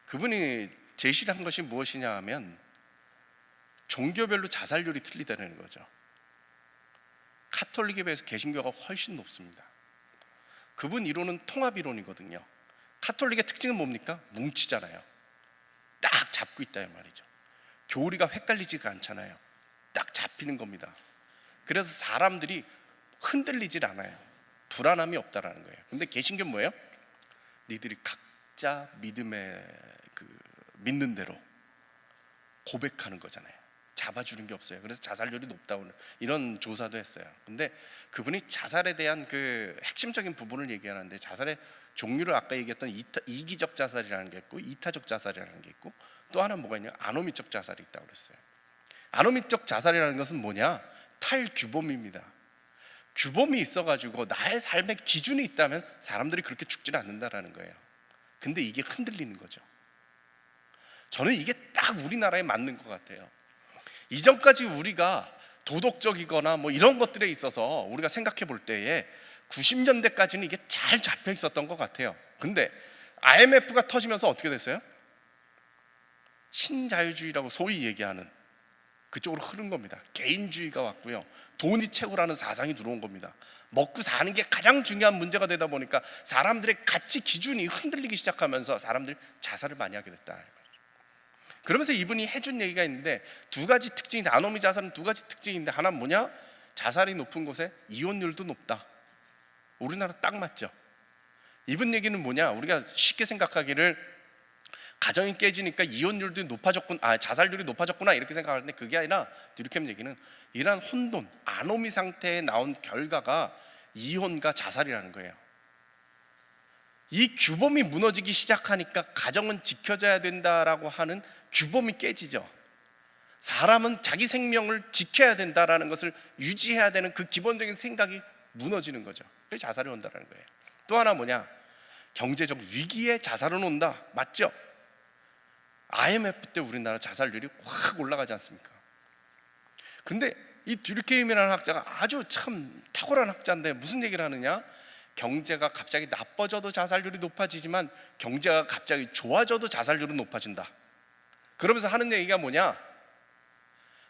그분이 제시를 한 것이 무엇이냐 하면 종교별로 자살률이 틀리다는 거죠. 카톨릭에 비해서 개신교가 훨씬 높습니다. 그분 이론은 통합 이론이거든요. 카톨릭의 특징은 뭡니까? 뭉치잖아요. 딱 잡고 있다 이 말이죠. 교리가 헷갈리지가 않잖아요. 딱 잡히는 겁니다. 그래서 사람들이 흔들리질 않아요. 불안함이 없다라는 거예요. 근데 개신교는 뭐예요? 니들이 각자 믿음의 믿는 대로 고백하는 거잖아요. 잡아주는 게 없어요. 그래서 자살률이 높다고 이런 조사도 했어요. 근데 그분이 자살에 대한 그 핵심적인 부분을 얘기하는데, 자살의 종류를 아까 얘기했던 이기적 자살이라는 게 있고 이타적 자살이라는 게 있고, 또 하나 뭐가 있냐, 아노미적 자살이 있다고 그랬어요. 아노미적 자살이라는 것은 뭐냐, 탈규범입니다. 규범이 있어가지고 나의 삶의 기준이 있다면 사람들이 그렇게 죽지는 않는다라는 거예요. 근데 이게 흔들리는 거죠. 저는 이게 딱 우리나라에 맞는 것 같아요. 이전까지 우리가 도덕적이거나 뭐 이런 것들에 있어서 우리가 생각해 볼 때에 90년대까지는 이게 잘 잡혀 있었던 것 같아요. 근데 IMF가 터지면서 어떻게 됐어요? 신자유주의라고 소위 얘기하는 그쪽으로 흐른 겁니다. 개인주의가 왔고요, 돈이 최고라는 사상이 들어온 겁니다. 먹고 사는 게 가장 중요한 문제가 되다 보니까 사람들의 가치 기준이 흔들리기 시작하면서 사람들이 자살을 많이 하게 됐다. 그러면서 이분이 해준 얘기가 있는데, 두 가지 특징이, 아노미 자살은 두 가지 특징인데, 하나는 뭐냐, 자살이 높은 곳에 이혼율도 높다. 우리나라 딱 맞죠. 이분 얘기는 뭐냐, 우리가 쉽게 생각하기를 가정이 깨지니까 이혼율도 높아졌구나, 자살률이 높아졌구나 이렇게 생각하는데 그게 아니라 듀르켐 얘기는 이러한 혼돈, 아노미 상태에 나온 결과가 이혼과 자살이라는 거예요. 이 규범이 무너지기 시작하니까 가정은 지켜져야 된다라고 하는 규범이 깨지죠. 사람은 자기 생명을 지켜야 된다라는 것을 유지해야 되는 그 기본적인 생각이 무너지는 거죠. 그래서 자살이 온다라는 거예요. 또 하나 뭐냐? 경제적 위기에 자살은 온다. 맞죠? IMF 때 우리나라 자살률이 확 올라가지 않습니까? 근데 이 듀르케임이라는 학자가 아주 참 탁월한 학자인데 무슨 얘기를 하느냐? 경제가 갑자기 나빠져도 자살률이 높아지지만 경제가 갑자기 좋아져도 자살률은 높아진다. 그러면서 하는 얘기가 뭐냐?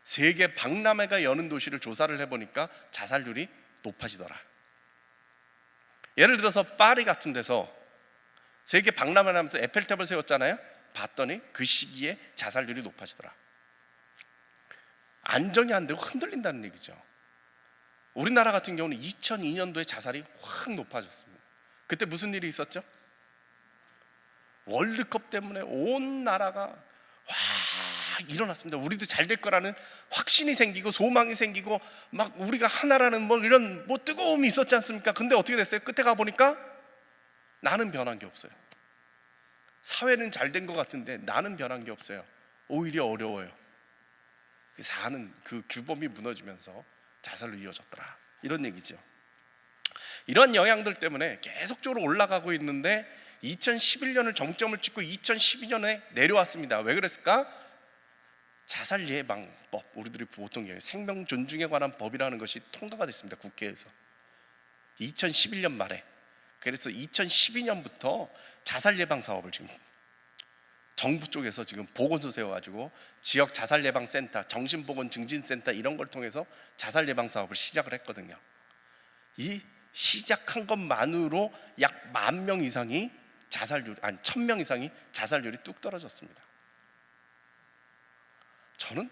세계 박람회가 여는 도시를 조사를 해보니까 자살률이 높아지더라. 예를 들어서 파리 같은 데서 세계 박람회를 하면서 에펠탑을 세웠잖아요. 봤더니 그 시기에 자살률이 높아지더라. 안정이 안 되고 흔들린다는 얘기죠. 우리나라 같은 경우는 2002년도에 자살이 확 높아졌습니다. 그때 무슨 일이 있었죠? 월드컵 때문에 온 나라가 와 일어났습니다. 우리도 잘 될 거라는 확신이 생기고 소망이 생기고 막 우리가 하나라는 뭐 이런 뭐 뜨거움이 있었지 않습니까? 근데 어떻게 됐어요? 끝에 가보니까 나는 변한 게 없어요. 사회는 잘 된 것 같은데 나는 변한 게 없어요. 오히려 어려워요. 사는 그 규범이 무너지면서 자살로 이어졌더라. 이런 얘기죠. 이런 영향들 때문에 계속적으로 올라가고 있는데 2011년을 정점을 찍고 2012년에 내려왔습니다. 왜 그랬을까? 자살 예방법, 우리들이 보통 생명 존중에 관한 법이라는 것이 통과가 됐습니다. 국회에서 2011년 말에. 그래서 2012년부터 자살 예방 사업을 지금 정부 쪽에서 지금 보건소 세워가지고 지역 자살 예방 센터, 정신보건 증진센터 이런 걸 통해서 자살 예방 사업을 시작을 했거든요. 이 시작한 것만으로 약 10,000명 이상이 자살률, 아니 1,000명 이상이 자살률이 뚝 떨어졌습니다. 저는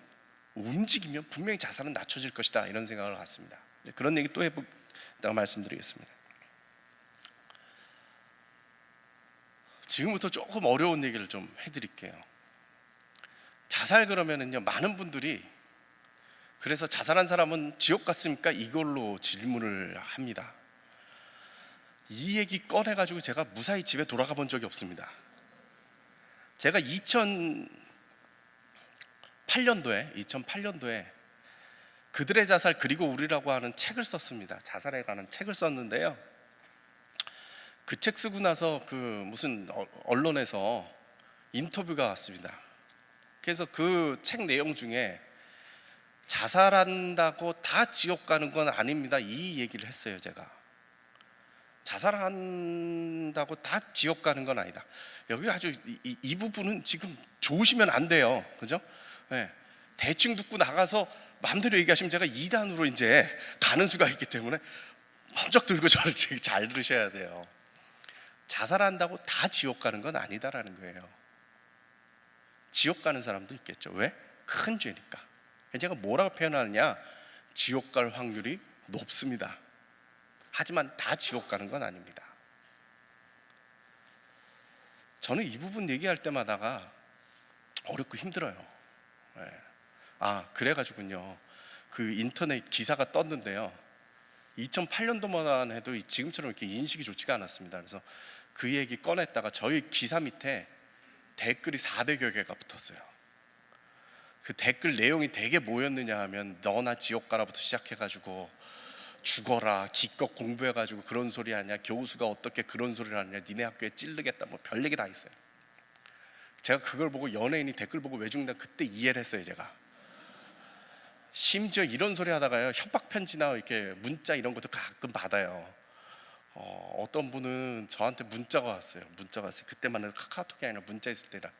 움직이면 분명히 자살은 낮춰질 것이다 이런 생각을 갖습니다. 그런 얘기 또 해보다가 말씀드리겠습니다. 지금부터 조금 어려운 얘기를 좀 해드릴게요. 자살 그러면은요, 많은 분들이 그래서 자살한 사람은 지옥 갔습니까? 이걸로 질문을 합니다. 이 얘기 꺼내가지고 제가 무사히 집에 돌아가 본 적이 없습니다. 제가 2008년도에 그들의 자살 그리고 우리라고 하는 책을 썼습니다. 자살에 관한 책을 썼는데요. 그 책 쓰고 나서 그 무슨 언론에서 인터뷰가 왔습니다. 그래서 그 책 내용 중에 자살한다고 다 지옥 가는 건 아닙니다. 이 얘기를 했어요. 제가 자살한다고 다 지옥 가는 건 아니다. 여기 아주 이 부분은 지금 좋으시면 안 돼요. 그죠? 네. 대충 듣고 나가서 마음대로 얘기하시면 제가 2단으로 이제 가는 수가 있기 때문에 멈쩍 들고 저를 잘 들으셔야 돼요. 자살한다고 다 지옥 가는 건 아니다라는 거예요. 지옥 가는 사람도 있겠죠. 왜? 큰 죄니까. 제가 뭐라고 표현하느냐? 지옥 갈 확률이 높습니다. 하지만 다 지옥 가는 건 아닙니다. 저는 이 부분 얘기할 때마다가 어렵고 힘들어요. 네. 그래가지고요, 그 인터넷 기사가 떴는데요, 2008년도만 해도 지금처럼 이렇게 인식이 좋지가 않았습니다. 그래서 그 얘기 꺼냈다가 저희 기사 밑에 댓글이 400여 개가 붙었어요. 그 댓글 내용이 되게 뭐였느냐 하면 너나 지옥 가라부터 시작해가지고 죽어라, 기껏 공부해가지고 그런 소리 하냐, 교수가 어떻게 그런 소리를 하느냐, 니네 학교에 찔르겠다, 뭐 별 얘기 다 있어요. 제가 그걸 보고 연예인이 댓글 보고 왜 죽는다 그때 이해를 했어요. 제가 심지어 이런 소리 하다가요, 협박 편지나 이렇게 문자 이런 것도 가끔 받아요. 어떤 분은 저한테 문자가 왔어요. 그때만 해도 카카오톡이 아니라 문자 있을 때라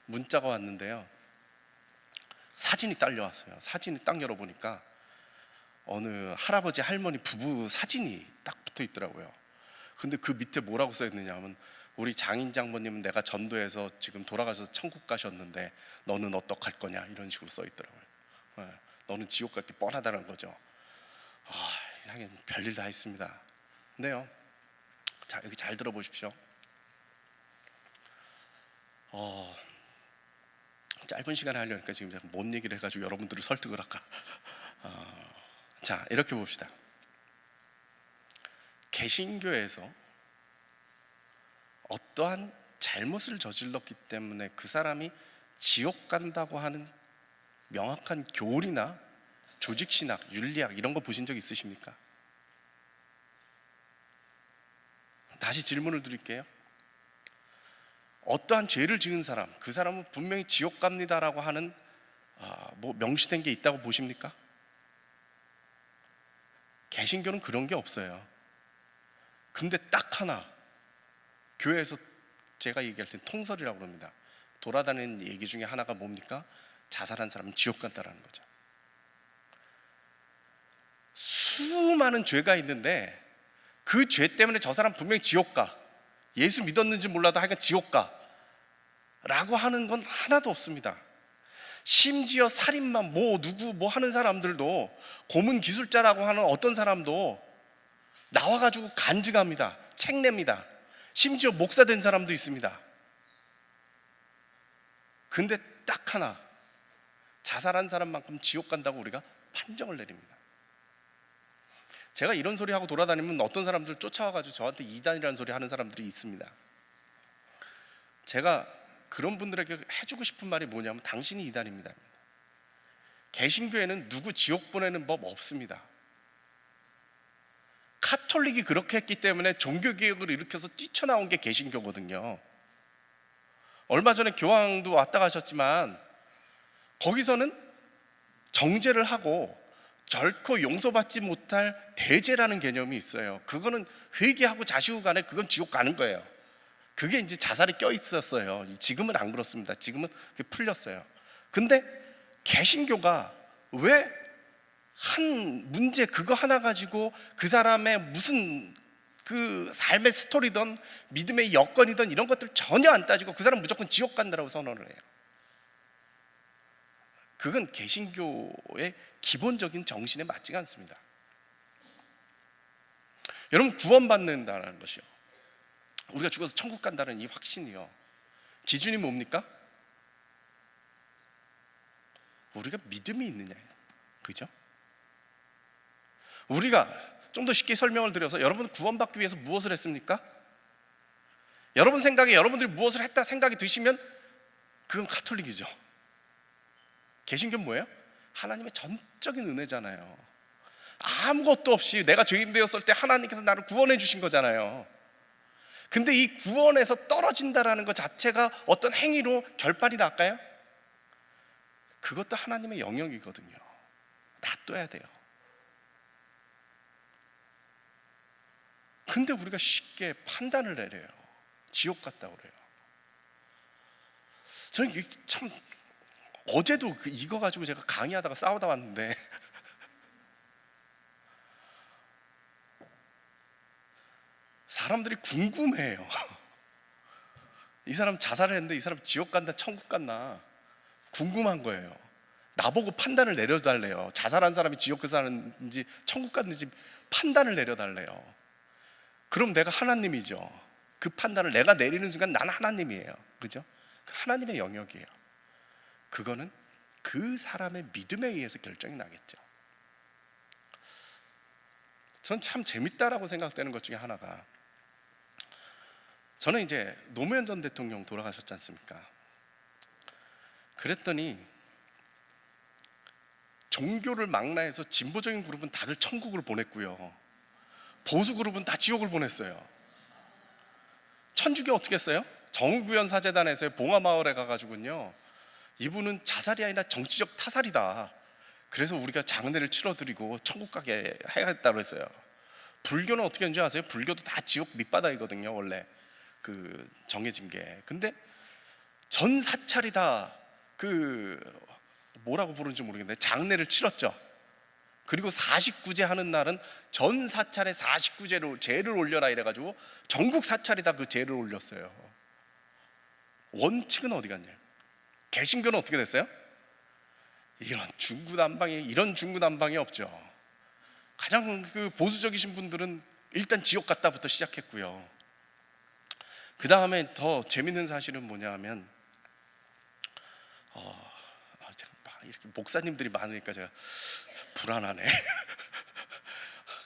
문자가 왔는데요, 사진이 딸려왔어요. 사진이 딱 열어보니까 어느 할아버지 할머니 부부 사진이 딱 붙어 있더라고요. 근데 그 밑에 뭐라고 써 있느냐 하면 우리 장인 장모님은 내가 전도해서 지금 돌아가셔서 천국 가셨는데 너는 어떡할 거냐 이런 식으로 써 있더라고요. 네. 너는 지옥 갈 게 뻔하다는 거죠. 하긴 별일 다 있습니다. 근데요, 자 여기 잘 들어보십시오. 어, 짧은 시간에 하려니까 지금 제가 뭔 얘기를 해가지고 여러분들을 설득을 할까? 자, 이렇게 봅시다. 개신교에서 어떠한 잘못을 저질렀기 때문에 그 사람이 지옥 간다고 하는 명확한 교리나 조직신학, 윤리학 이런 거 보신 적 있으십니까? 다시 질문을 드릴게요. 어떠한 죄를 지은 사람, 그 사람은 분명히 지옥 갑니다라고 하는 명시된 게 있다고 보십니까? 개신교는 그런 게 없어요. 근데 딱 하나, 교회에서 제가 얘기할 땐 통설이라고 그럽니다. 돌아다니는 얘기 중에 하나가 뭡니까? 자살한 사람은 지옥 간다라는 거죠. 수많은 죄가 있는데 그 죄 때문에 저 사람 분명히 지옥 가, 예수 믿었는지 몰라도 하여간 지옥 가 라고 하는 건 하나도 없습니다. 심지어 살인만 누구 하는 사람들도, 고문 기술자라고 하는 어떤 사람도 나와가지고 간증합니다. 책 냅니다. 심지어 목사 된 사람도 있습니다. 근데 딱 하나, 자살한 사람만큼 지옥 간다고 우리가 판정을 내립니다. 제가 이런 소리 하고 돌아다니면 어떤 사람들 쫓아와가지고 저한테 이단이라는 소리 하는 사람들이 있습니다. 제가 그런 분들에게 해주고 싶은 말이 뭐냐면, 당신이 이단입니다. 개신교에는 누구 지옥 보내는 법 없습니다. 카톨릭이 그렇게 했기 때문에 종교개혁을 일으켜서 뛰쳐나온 게 개신교거든요. 얼마 전에 교황도 왔다 가셨지만 거기서는 정죄를 하고 결코 용서받지 못할 대죄라는 개념이 있어요. 그거는 회개하고 자시고 간에 그건 지옥 가는 거예요. 그게 이제 자살이 껴 있었어요. 지금은 안 그렇습니다. 지금은 그게 풀렸어요. 근데 개신교가 왜 한 문제 그거 하나 가지고 그 사람의 무슨 그 삶의 스토리든 믿음의 여건이든 이런 것들 전혀 안 따지고 그 사람 무조건 지옥 간다라고 선언을 해요? 그건 개신교의 기본적인 정신에 맞지가 않습니다. 여러분, 구원받는다는 것이요, 우리가 죽어서 천국 간다는 이 확신이요, 기준이 뭡니까? 우리가 믿음이 있느냐예요. 그죠? 우리가 좀 더 쉽게 설명을 드려서, 여러분 구원받기 위해서 무엇을 했습니까? 여러분 생각에 여러분들이 무엇을 했다 생각이 드시면 그건 카톨릭이죠. 개신교는 뭐예요? 하나님의 전적인 은혜잖아요. 아무것도 없이 내가 죄인 되었을 때 하나님께서 나를 구원해 주신 거잖아요. 근데 이 구원에서 떨어진다라는 것 자체가 어떤 행위로 결판이 날까요? 그것도 하나님의 영역이거든요. 놔둬야 돼요. 근데 우리가 쉽게 판단을 내려요. 지옥 같다고 그래요. 저는 참, 어제도 이거 가지고 제가 강의하다가 싸우다 왔는데 사람들이 궁금해요. 이 사람 자살을 했는데 이 사람 지옥 간다 천국 갔나 궁금한 거예요. 나보고 판단을 내려달래요. 자살한 사람이 지옥 가는지 천국 갔는지 판단을 내려달래요. 그럼 내가 하나님이죠. 그 판단을 내가 내리는 순간 나는 하나님이에요. 그죠? 하나님의 영역이에요. 그거는 그 사람의 믿음에 의해서 결정이 나겠죠. 저는 참 재밌다라고 생각되는 것 중에 하나가, 저는 이제 노무현 전 대통령 돌아가셨지 않습니까? 그랬더니 종교를 망라해서 진보적인 그룹은 다들 천국을 보냈고요, 보수 그룹은 다 지옥을 보냈어요. 천주교 어떻게 했어요? 정의구현 사재단에서 봉화마을에 가가지고요, 이분은 자살이 아니라 정치적 타살이다, 그래서 우리가 장례를 치러드리고 천국 가게 해야겠다고 했어요. 불교는 어떻게 하는지 아세요? 불교도 다 지옥 밑바닥이거든요, 원래 그 정해진 게. 근데 전 사찰이 다 뭐라고 부르는지 모르겠는데 장례를 치렀죠. 그리고 49제 하는 날은 전 사찰에 49제로 제를 올려라 이래가지고 전국 사찰이 다 그 제를 올렸어요. 원칙은 어디 갔냐? 개신교는 어떻게 됐어요? 이런 중구난방이 없죠. 가장 보수적이신 분들은 일단 지옥 갔다부터 시작했고요. 그 다음에 더 재밌는 사실은 뭐냐 하면, 제가 막 이렇게 목사님들이 많으니까 제가 불안하네.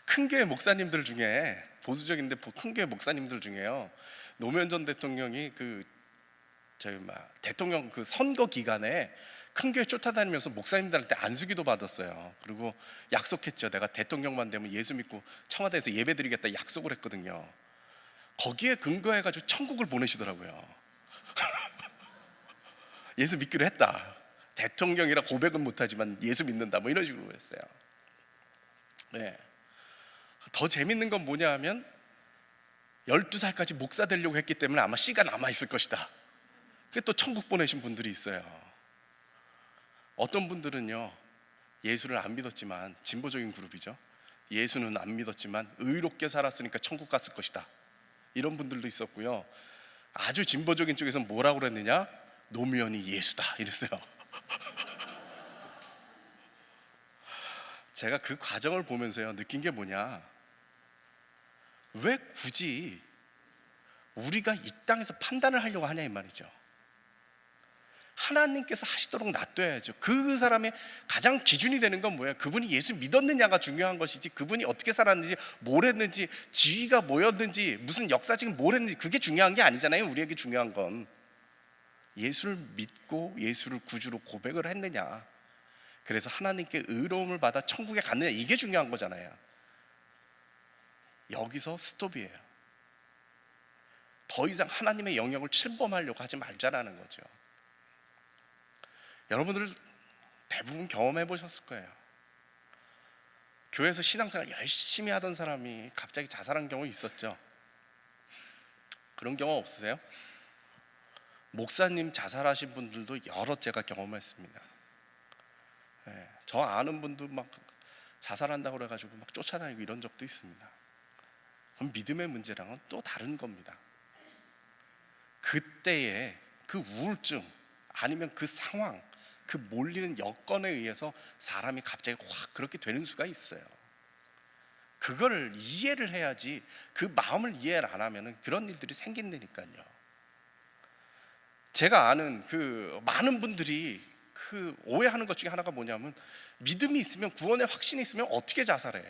큰 교회 목사님들 중에, 보수적인데 큰 교회 목사님들 중에요, 노무현 전 대통령이 대통령 그 선거 기간에 큰 교회 쫓아다니면서 목사님들한테 안수기도 받았어요. 그리고 약속했죠. 내가 대통령만 되면 예수 믿고 청와대에서 예배드리겠다 약속을 했거든요. 거기에 근거해가지고 천국을 보내시더라고요. 예수 믿기로 했다. 대통령이라 고백은 못하지만 예수 믿는다, 뭐 이런 식으로 했어요. 네. 더 재밌는 건 뭐냐 하면 12살까지 목사 되려고 했기 때문에 아마 씨가 남아있을 것이다. 그게 또 천국 보내신 분들이 있어요. 어떤 분들은요, 예수를 안 믿었지만, 진보적인 그룹이죠, 예수는 안 믿었지만 의롭게 살았으니까 천국 갔을 것이다, 이런 분들도 있었고요. 아주 진보적인 쪽에서 뭐라고 그랬느냐, 노무현이 예수다 이랬어요. 제가 그 과정을 보면서요 느낀 게 뭐냐, 왜 굳이 우리가 이 땅에서 판단을 하려고 하냐 이 말이죠. 하나님께서 하시도록 놔둬야죠. 그 사람의 가장 기준이 되는 건 뭐예요? 그분이 예수 믿었느냐가 중요한 것이지, 그분이 어떻게 살았는지, 뭘 했는지, 지위가 뭐였는지, 무슨 역사적인 뭘 했는지, 그게 중요한 게 아니잖아요. 우리에게 중요한 건 예수를 믿고 예수를 구주로 고백을 했느냐, 그래서 하나님께 의로움을 받아 천국에 갔느냐, 이게 중요한 거잖아요. 여기서 스톱이에요. 더 이상 하나님의 영역을 침범하려고 하지 말자라는 거죠. 여러분들 대부분 경험해 보셨을 거예요. 교회에서 신앙생활 열심히 하던 사람이 갑자기 자살한 경우 있었죠. 그런 경험 없으세요? 목사님 자살하신 분들도 여러 제가 경험했습니다. 네, 저 아는 분도 막 자살한다고 그래가지고 막 쫓아다니고 이런 적도 있습니다. 그럼 믿음의 문제랑은 또 다른 겁니다. 그때의 그 우울증, 아니면 그 상황, 그 몰리는 여건에 의해서 사람이 갑자기 확 그렇게 되는 수가 있어요. 그걸 이해를 해야지, 그 마음을 이해를 안 하면 그런 일들이 생긴다니까요. 제가 아는 그 많은 분들이 그 오해하는 것 중에 하나가 뭐냐면, 믿음이 있으면, 구원의 확신이 있으면 어떻게 자살해?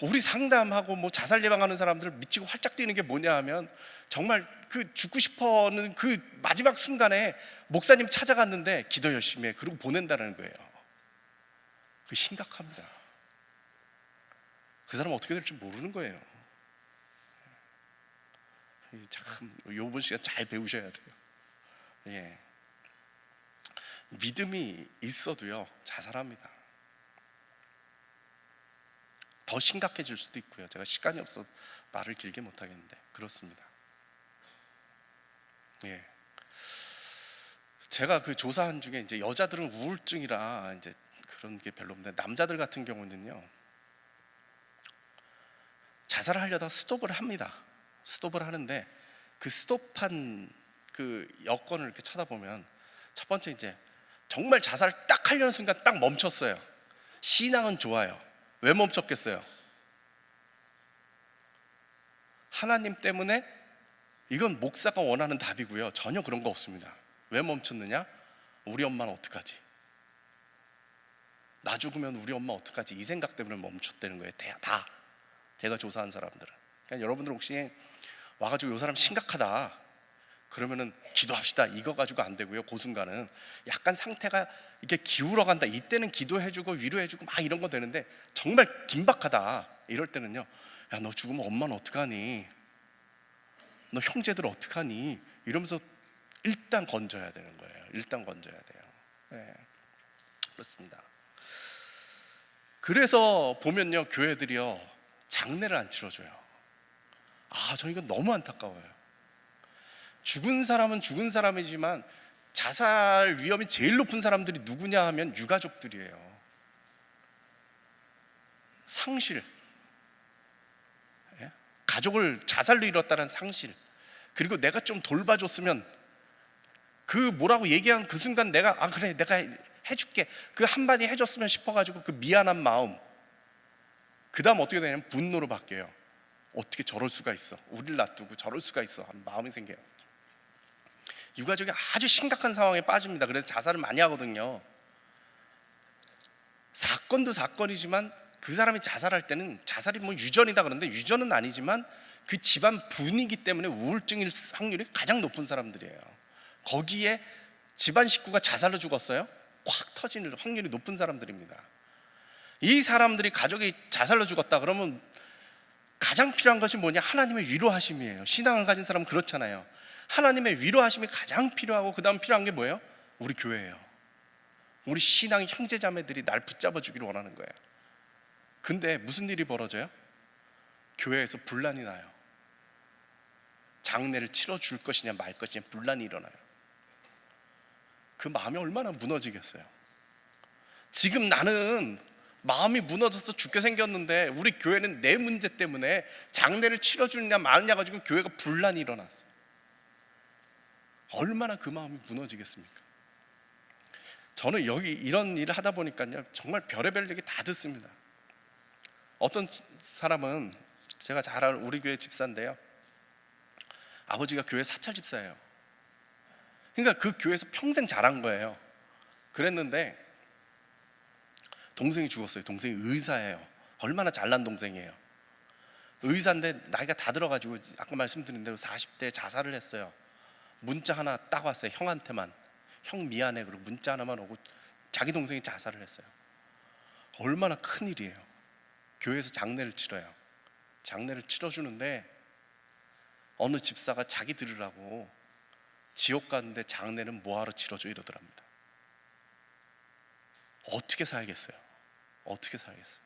우리 상담하고 뭐 자살 예방하는 사람들 미치고 활짝 뛰는 게 뭐냐 하면, 정말 그 죽고 싶어하는 그 마지막 순간에 목사님 찾아갔는데 기도 열심히 해, 그리고 보낸다는 거예요. 그 심각합니다. 그 사람 어떻게 될지 모르는 거예요. 참 요번 시간 잘 배우셔야 돼요. 예. 믿음이 있어도요 자살합니다. 더 심각해질 수도 있고요. 제가 시간이 없어 말을 길게 못 하겠는데 그렇습니다. 예. 제가 그 조사한 중에 이제 여자들은 우울증이라 이제 그런 게 별로 없는데, 남자들 같은 경우는요 자살을 하려다 스톱을 합니다. 스톱을 하는데, 그 스톱한 그 여건을 이렇게 쳐다보면, 첫 번째 이제 정말 자살을 딱 하려는 순간 딱 멈췄어요. 신앙은 좋아요. 왜 멈췄겠어요? 하나님 때문에, 이건 목사가 원하는 답이고요, 전혀 그런 거 없습니다. 왜 멈췄느냐? 우리 엄마는 어떡하지? 나 죽으면 우리 엄마 어떡하지? 이 생각 때문에 멈췄다는 거예요. 다 제가 조사한 사람들은. 그러니까 여러분들 혹시 와가지고 이 사람 심각하다 그러면은 기도합시다, 이거 가지고 안 되고요. 그 순간은 약간 상태가 이렇게 기울어 간다, 이때는 기도해주고 위로해주고 막 이런 거 되는데, 정말 긴박하다 이럴 때는요, 야 너 죽으면 엄마는 어떡하니? 너 형제들 어떡하니? 이러면서 일단 건져야 되는 거예요. 일단 건져야 돼요. 네, 그렇습니다. 그래서 보면요, 교회들이요 장례를 안 치러줘요. 저 이거 너무 안타까워요. 죽은 사람은 죽은 사람이지만 자살 위험이 제일 높은 사람들이 누구냐 하면 유가족들이에요. 상실, 가족을 자살로 잃었다는 상실, 그리고 내가 좀 돌봐줬으면, 그 뭐라고 얘기한 그 순간 내가 그래 내가 해줄게, 그 한마디 해줬으면 싶어가지고 그 미안한 마음, 그 다음 어떻게 되냐면 분노로 바뀌어요. 어떻게 저럴 수가 있어, 우리를 놔두고 저럴 수가 있어 하는 마음이 생겨요. 유가족이 아주 심각한 상황에 빠집니다. 그래서 자살을 많이 하거든요. 사건도 사건이지만 그 사람이 자살할 때는 자살이 뭐 유전이다 그러는데 유전은 아니지만 그 집안 분위기 때문에 우울증일 확률이 가장 높은 사람들이에요. 거기에 집안 식구가 자살로 죽었어요? 확 터지는 확률이 높은 사람들입니다. 이 사람들이 가족이 자살로 죽었다 그러면 가장 필요한 것이 뭐냐? 하나님의 위로하심이에요. 신앙을 가진 사람은 그렇잖아요. 하나님의 위로하심이 가장 필요하고 그 다음 필요한 게 뭐예요? 우리 교회예요. 우리 신앙의 형제자매들이 날 붙잡아 주기를 원하는 거예요. 근데 무슨 일이 벌어져요? 교회에서 분란이 나요. 장례를 치러줄 것이냐 말 것이냐 분란이 일어나요. 그 마음이 얼마나 무너지겠어요. 지금 나는 마음이 무너져서 죽게 생겼는데 우리 교회는 내 문제 때문에 장례를 치러주느냐 마느냐 가지고 교회가 분란이 일어났어요. 얼마나 그 마음이 무너지겠습니까? 저는 여기 이런 일을 하다 보니까요 정말 별의별 얘기 다 듣습니다. 어떤 사람은 제가 잘 아는 우리 교회 집사인데요, 아버지가 교회 사찰 집사예요. 그러니까 그 교회에서 평생 자란 거예요. 그랬는데 동생이 죽었어요. 동생이 의사예요. 얼마나 잘난 동생이에요. 의사인데 나이가 다 들어가지고 아까 말씀드린 대로 40대에 자살을 했어요. 문자 하나 딱 왔어요. 형한테만. 형 미안해. 그리고 문자 하나만 오고 자기 동생이 자살을 했어요. 얼마나 큰 일이에요. 교회에서 장례를 치러요. 장례를 치러주는데 어느 집사가 자기 들으라고 지옥 가는데 장례는 뭐하러 치러줘 이러더랍니다. 어떻게 살겠어요? 어떻게 살겠어요?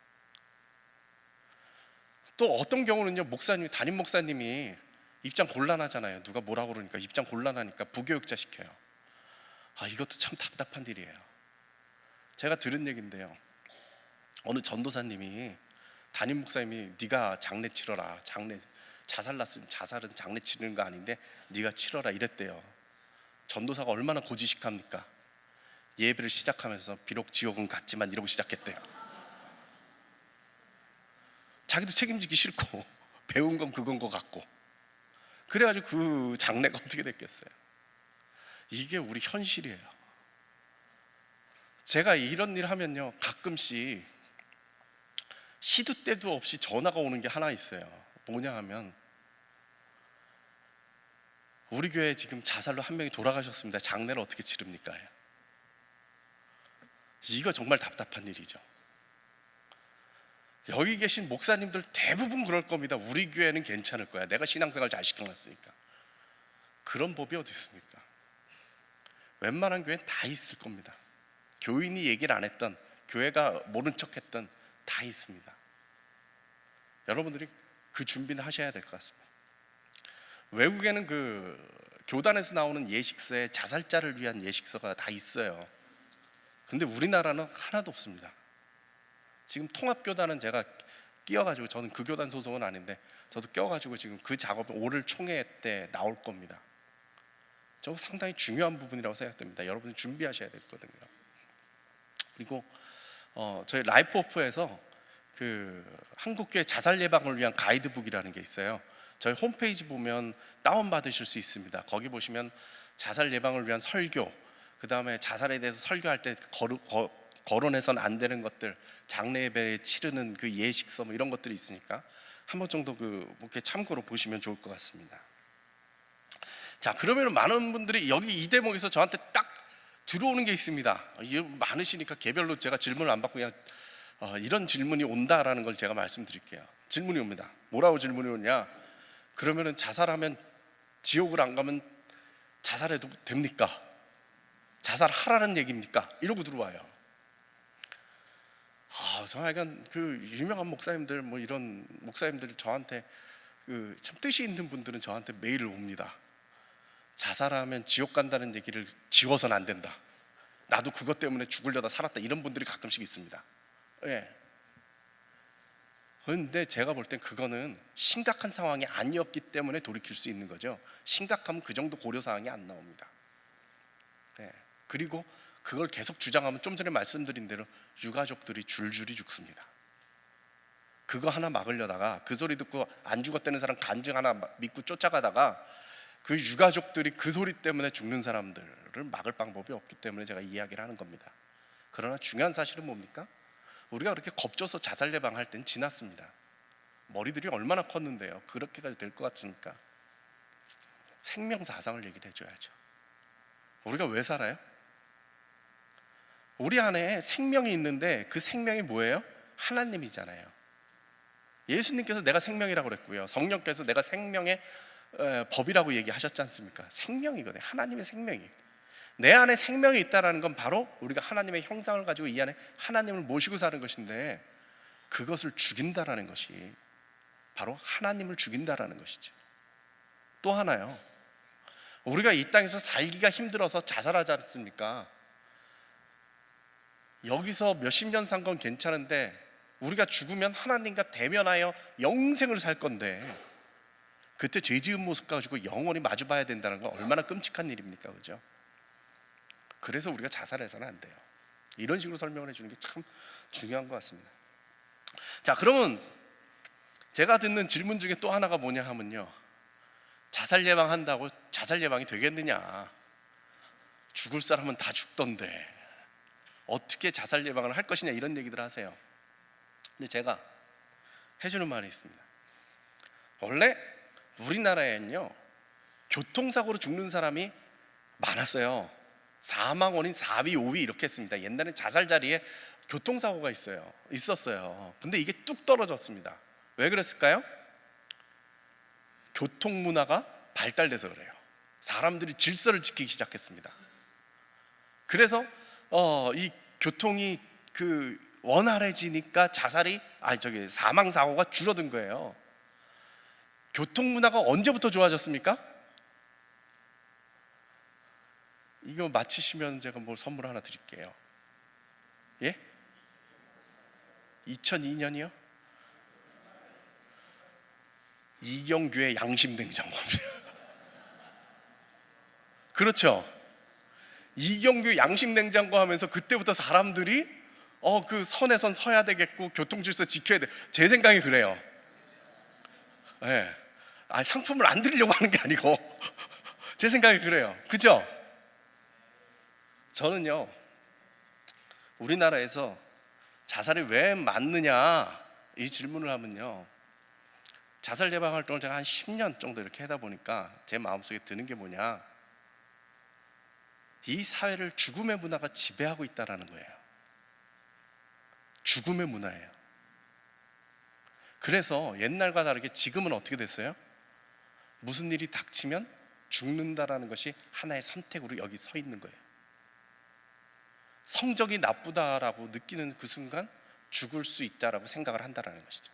또 어떤 경우는요, 목사님이, 담임 목사님이 입장 곤란하잖아요. 누가 뭐라고 그러니까 입장 곤란하니까 부교육자 시켜요. 이것도 참 답답한 일이에요. 제가 들은 얘기인데요, 어느 전도사님이 담임 목사님이 네가 장례 치러라, 장례 자살 났으면 자살은 장례 치르는 거 아닌데 네가 치러라 이랬대요. 전도사가 얼마나 고지식합니까? 예배를 시작하면서 비록 지옥은 같지만 이러고 시작했대요. 자기도 책임지기 싫고 배운 건 그건 것 같고, 그래가지고 그 장례가 어떻게 됐겠어요? 이게 우리 현실이에요. 제가 이런 일 하면요 가끔씩 시도 때도 없이 전화가 오는 게 하나 있어요. 뭐냐 하면 우리 교회에 지금 자살로 한 명이 돌아가셨습니다. 장례를 어떻게 치릅니까? 이거 정말 답답한 일이죠. 여기 계신 목사님들 대부분 그럴 겁니다. 우리 교회는 괜찮을 거야. 내가 신앙생활 잘 시켜놨으니까. 그런 법이 어디 있습니까? 웬만한 교회는 다 있을 겁니다. 교인이 얘기를 안 했던, 교회가 모른 척했던 다 있습니다. 여러분들이 그 준비는 하셔야 될 것 같습니다. 외국에는 그 교단에서 나오는 예식서에 자살자를 위한 예식서가 다 있어요. 근데 우리나라는 하나도 없습니다. 지금 통합교단은 제가 끼어가지고, 저는 그 교단 소속은 아닌데 저도 껴가지고 지금 그 작업이 올 총회 때 나올 겁니다. 저거 상당히 중요한 부분이라고 생각됩니다. 여러분이 준비하셔야 되거든요. 그리고 저희 라이프오프에서 그 한국교회 자살 예방을 위한 가이드북이라는 게 있어요. 저희 홈페이지 보면 다운받으실 수 있습니다. 거기 보시면 자살 예방을 위한 설교, 그 다음에 자살에 대해서 설교할 때 거론해서는 안 되는 것들, 장례 예배 치르는 그 예식서 뭐 이런 것들이 있으니까 한 번 정도 이렇게 참고로 보시면 좋을 것 같습니다. 자, 그러면 많은 분들이 여기 이 대목에서 저한테 딱 들어오는 게 있습니다. 이게 많으시니까 개별로 제가 질문을 안 받고 그냥 이런 질문이 온다라는 걸 제가 말씀드릴게요. 질문이 옵니다. 뭐라고 질문이 오냐? 그러면은 자살하면 지옥을 안 가면 자살해도 됩니까? 자살하라는 얘기입니까? 이러고 들어와요. 저 약간 그 유명한 목사님들, 뭐 이런 목사님들 저한테 그 참 뜻이 있는 분들은 저한테 메일을 옵니다. 자살하면 지옥 간다는 얘기를 지워서는 안 된다. 나도 그것 때문에 죽으려다 살았다. 이런 분들이 가끔씩 있습니다. 예. 그런데 제가 볼 땐 그거는 심각한 상황이 아니었기 때문에 돌이킬 수 있는 거죠. 심각하면 그 정도 고려사항이 안 나옵니다. 예. 그리고 그걸 계속 주장하면 좀 전에 말씀드린 대로 유가족들이 줄줄이 죽습니다. 그거 하나 막으려다가 그 소리 듣고 안 죽었다는 사람 간증 하나 믿고 쫓아가다가 그 유가족들이 그 소리 때문에 죽는 사람들을 막을 방법이 없기 때문에 제가 이야기를 하는 겁니다. 그러나 중요한 사실은 뭡니까? 우리가 그렇게 겁줘서 자살 예방할 땐 지났습니다. 머리들이 얼마나 컸는데요, 그렇게까지 될 것 같습니까? 생명 사상을 얘기를 해줘야죠. 우리가 왜 살아요? 우리 안에 생명이 있는데 그 생명이 뭐예요? 하나님이잖아요. 예수님께서 내가 생명이라고 그랬고요, 성령께서 내가 생명의 법이라고 얘기하셨지 않습니까? 생명이거든요. 하나님의 생명이. 내 안에 생명이 있다는 건 바로 우리가 하나님의 형상을 가지고 이 안에 하나님을 모시고 사는 것인데, 그것을 죽인다라는 것이 바로 하나님을 죽인다라는 것이죠. 또 하나요, 우리가 이 땅에서 살기가 힘들어서 자살하지 않습니까? 여기서 몇십 년 산 건 괜찮은데 우리가 죽으면 하나님과 대면하여 영생을 살 건데, 그때 죄 지은 모습 가지고 영원히 마주 봐야 된다는 건 얼마나 끔찍한 일입니까? 그죠? 그래서 우리가 자살해서는 안 돼요. 이런 식으로 설명을 해주는 게 참 중요한 것 같습니다. 자, 그러면 제가 듣는 질문 중에 또 하나가 뭐냐 하면요, 자살 예방한다고 자살 예방이 되겠느냐, 죽을 사람은 다 죽던데 어떻게 자살 예방을 할 것이냐, 이런 얘기들 하세요. 근데 제가 해주는 말이 있습니다. 원래 우리나라에는요, 교통사고로 죽는 사람이 많았어요. 사망 원인 4위, 5위 이렇게 했습니다. 옛날엔 자살 자리에 교통사고가 있었어요. 근데 이게 뚝 떨어졌습니다. 왜 그랬을까요? 교통문화가 발달돼서 그래요. 사람들이 질서를 지키기 시작했습니다. 그래서 이 교통이 원활해지니까 사망 사고가 줄어든 거예요. 교통문화가 언제부터 좋아졌습니까? 이거 마치시면 제가 뭘 선물 하나 드릴게요. 예? 2002년이요? 이경규의 양심냉장고입니다. 그렇죠? 이경규 양심냉장고 하면서 그때부터 사람들이 그 선에선 서야 되겠고 교통질서 지켜야 돼. 제 생각이 그래요. 네. 상품을 안 드리려고 하는 게 아니고 제 생각이 그래요. 그죠? 저는요, 우리나라에서 자살이 왜 많느냐 이 질문을 하면요, 자살 예방 활동을 제가 한 10년 정도 이렇게 하다 보니까 제 마음속에 드는 게 뭐냐, 이 사회를 죽음의 문화가 지배하고 있다는 거예요. 죽음의 문화예요. 그래서 옛날과 다르게 지금은 어떻게 됐어요? 무슨 일이 닥치면 죽는다라는 것이 하나의 선택으로 여기 서 있는 거예요. 성적이 나쁘다라고 느끼는 그 순간 죽을 수 있다라고 생각을 한다라는 것이죠.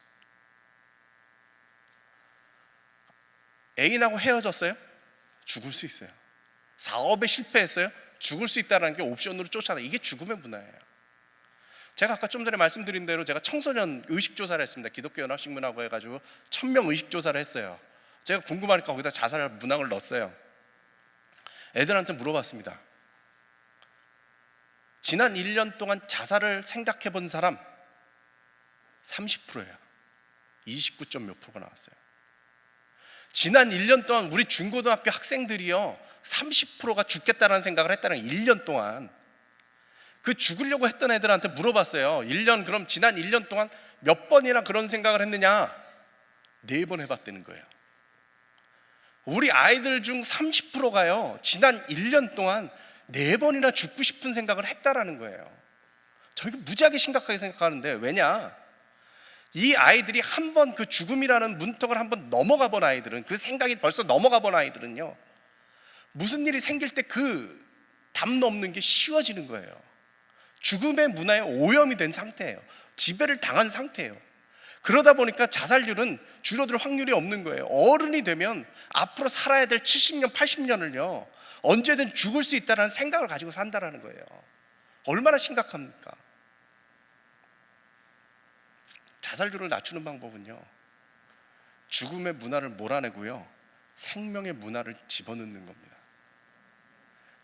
애인하고 헤어졌어요? 죽을 수 있어요. 사업에 실패했어요? 죽을 수 있다는 게 옵션으로 쫓아다. 이게 죽음의 문화예요. 제가 아까 좀 전에 말씀드린 대로 제가 청소년 의식조사를 했습니다. 기독교 연합식문화고 해가지고 1000명 의식조사를 했어요. 제가 궁금하니까 거기다 자살 문항을 넣었어요. 애들한테 물어봤습니다. 지난 1년 동안 자살을 생각해 본 사람 30%예요. 29점 몇 프로가 나왔어요. 지난 1년 동안 우리 중고등학교 학생들이요, 30%가 죽겠다는 생각을 했다는 거예요. 1년 동안. 그 죽으려고 했던 애들한테 물어봤어요. 그럼 지난 1년 동안 몇 번이나 그런 생각을 했느냐? 4번 해봤다는 거예요. 우리 아이들 중 30%가요 지난 1년 동안 4번이나 죽고 싶은 생각을 했다라는 거예요. 저희가 무지하게 심각하게 생각하는데, 왜냐? 이 아이들이 한번 그 죽음이라는 문턱을 한번 넘어가 본 아이들은, 그 생각이 벌써 넘어가 본 아이들은요, 무슨 일이 생길 때 그 담 넘는 게 쉬워지는 거예요. 죽음의 문화에 오염이 된 상태예요. 지배를 당한 상태예요. 그러다 보니까 자살률은 줄어들 확률이 없는 거예요. 어른이 되면 앞으로 살아야 될 70년, 80년을요 언제든 죽을 수 있다는 생각을 가지고 산다라는 거예요. 얼마나 심각합니까? 자살률을 낮추는 방법은요, 죽음의 문화를 몰아내고요, 생명의 문화를 집어넣는 겁니다.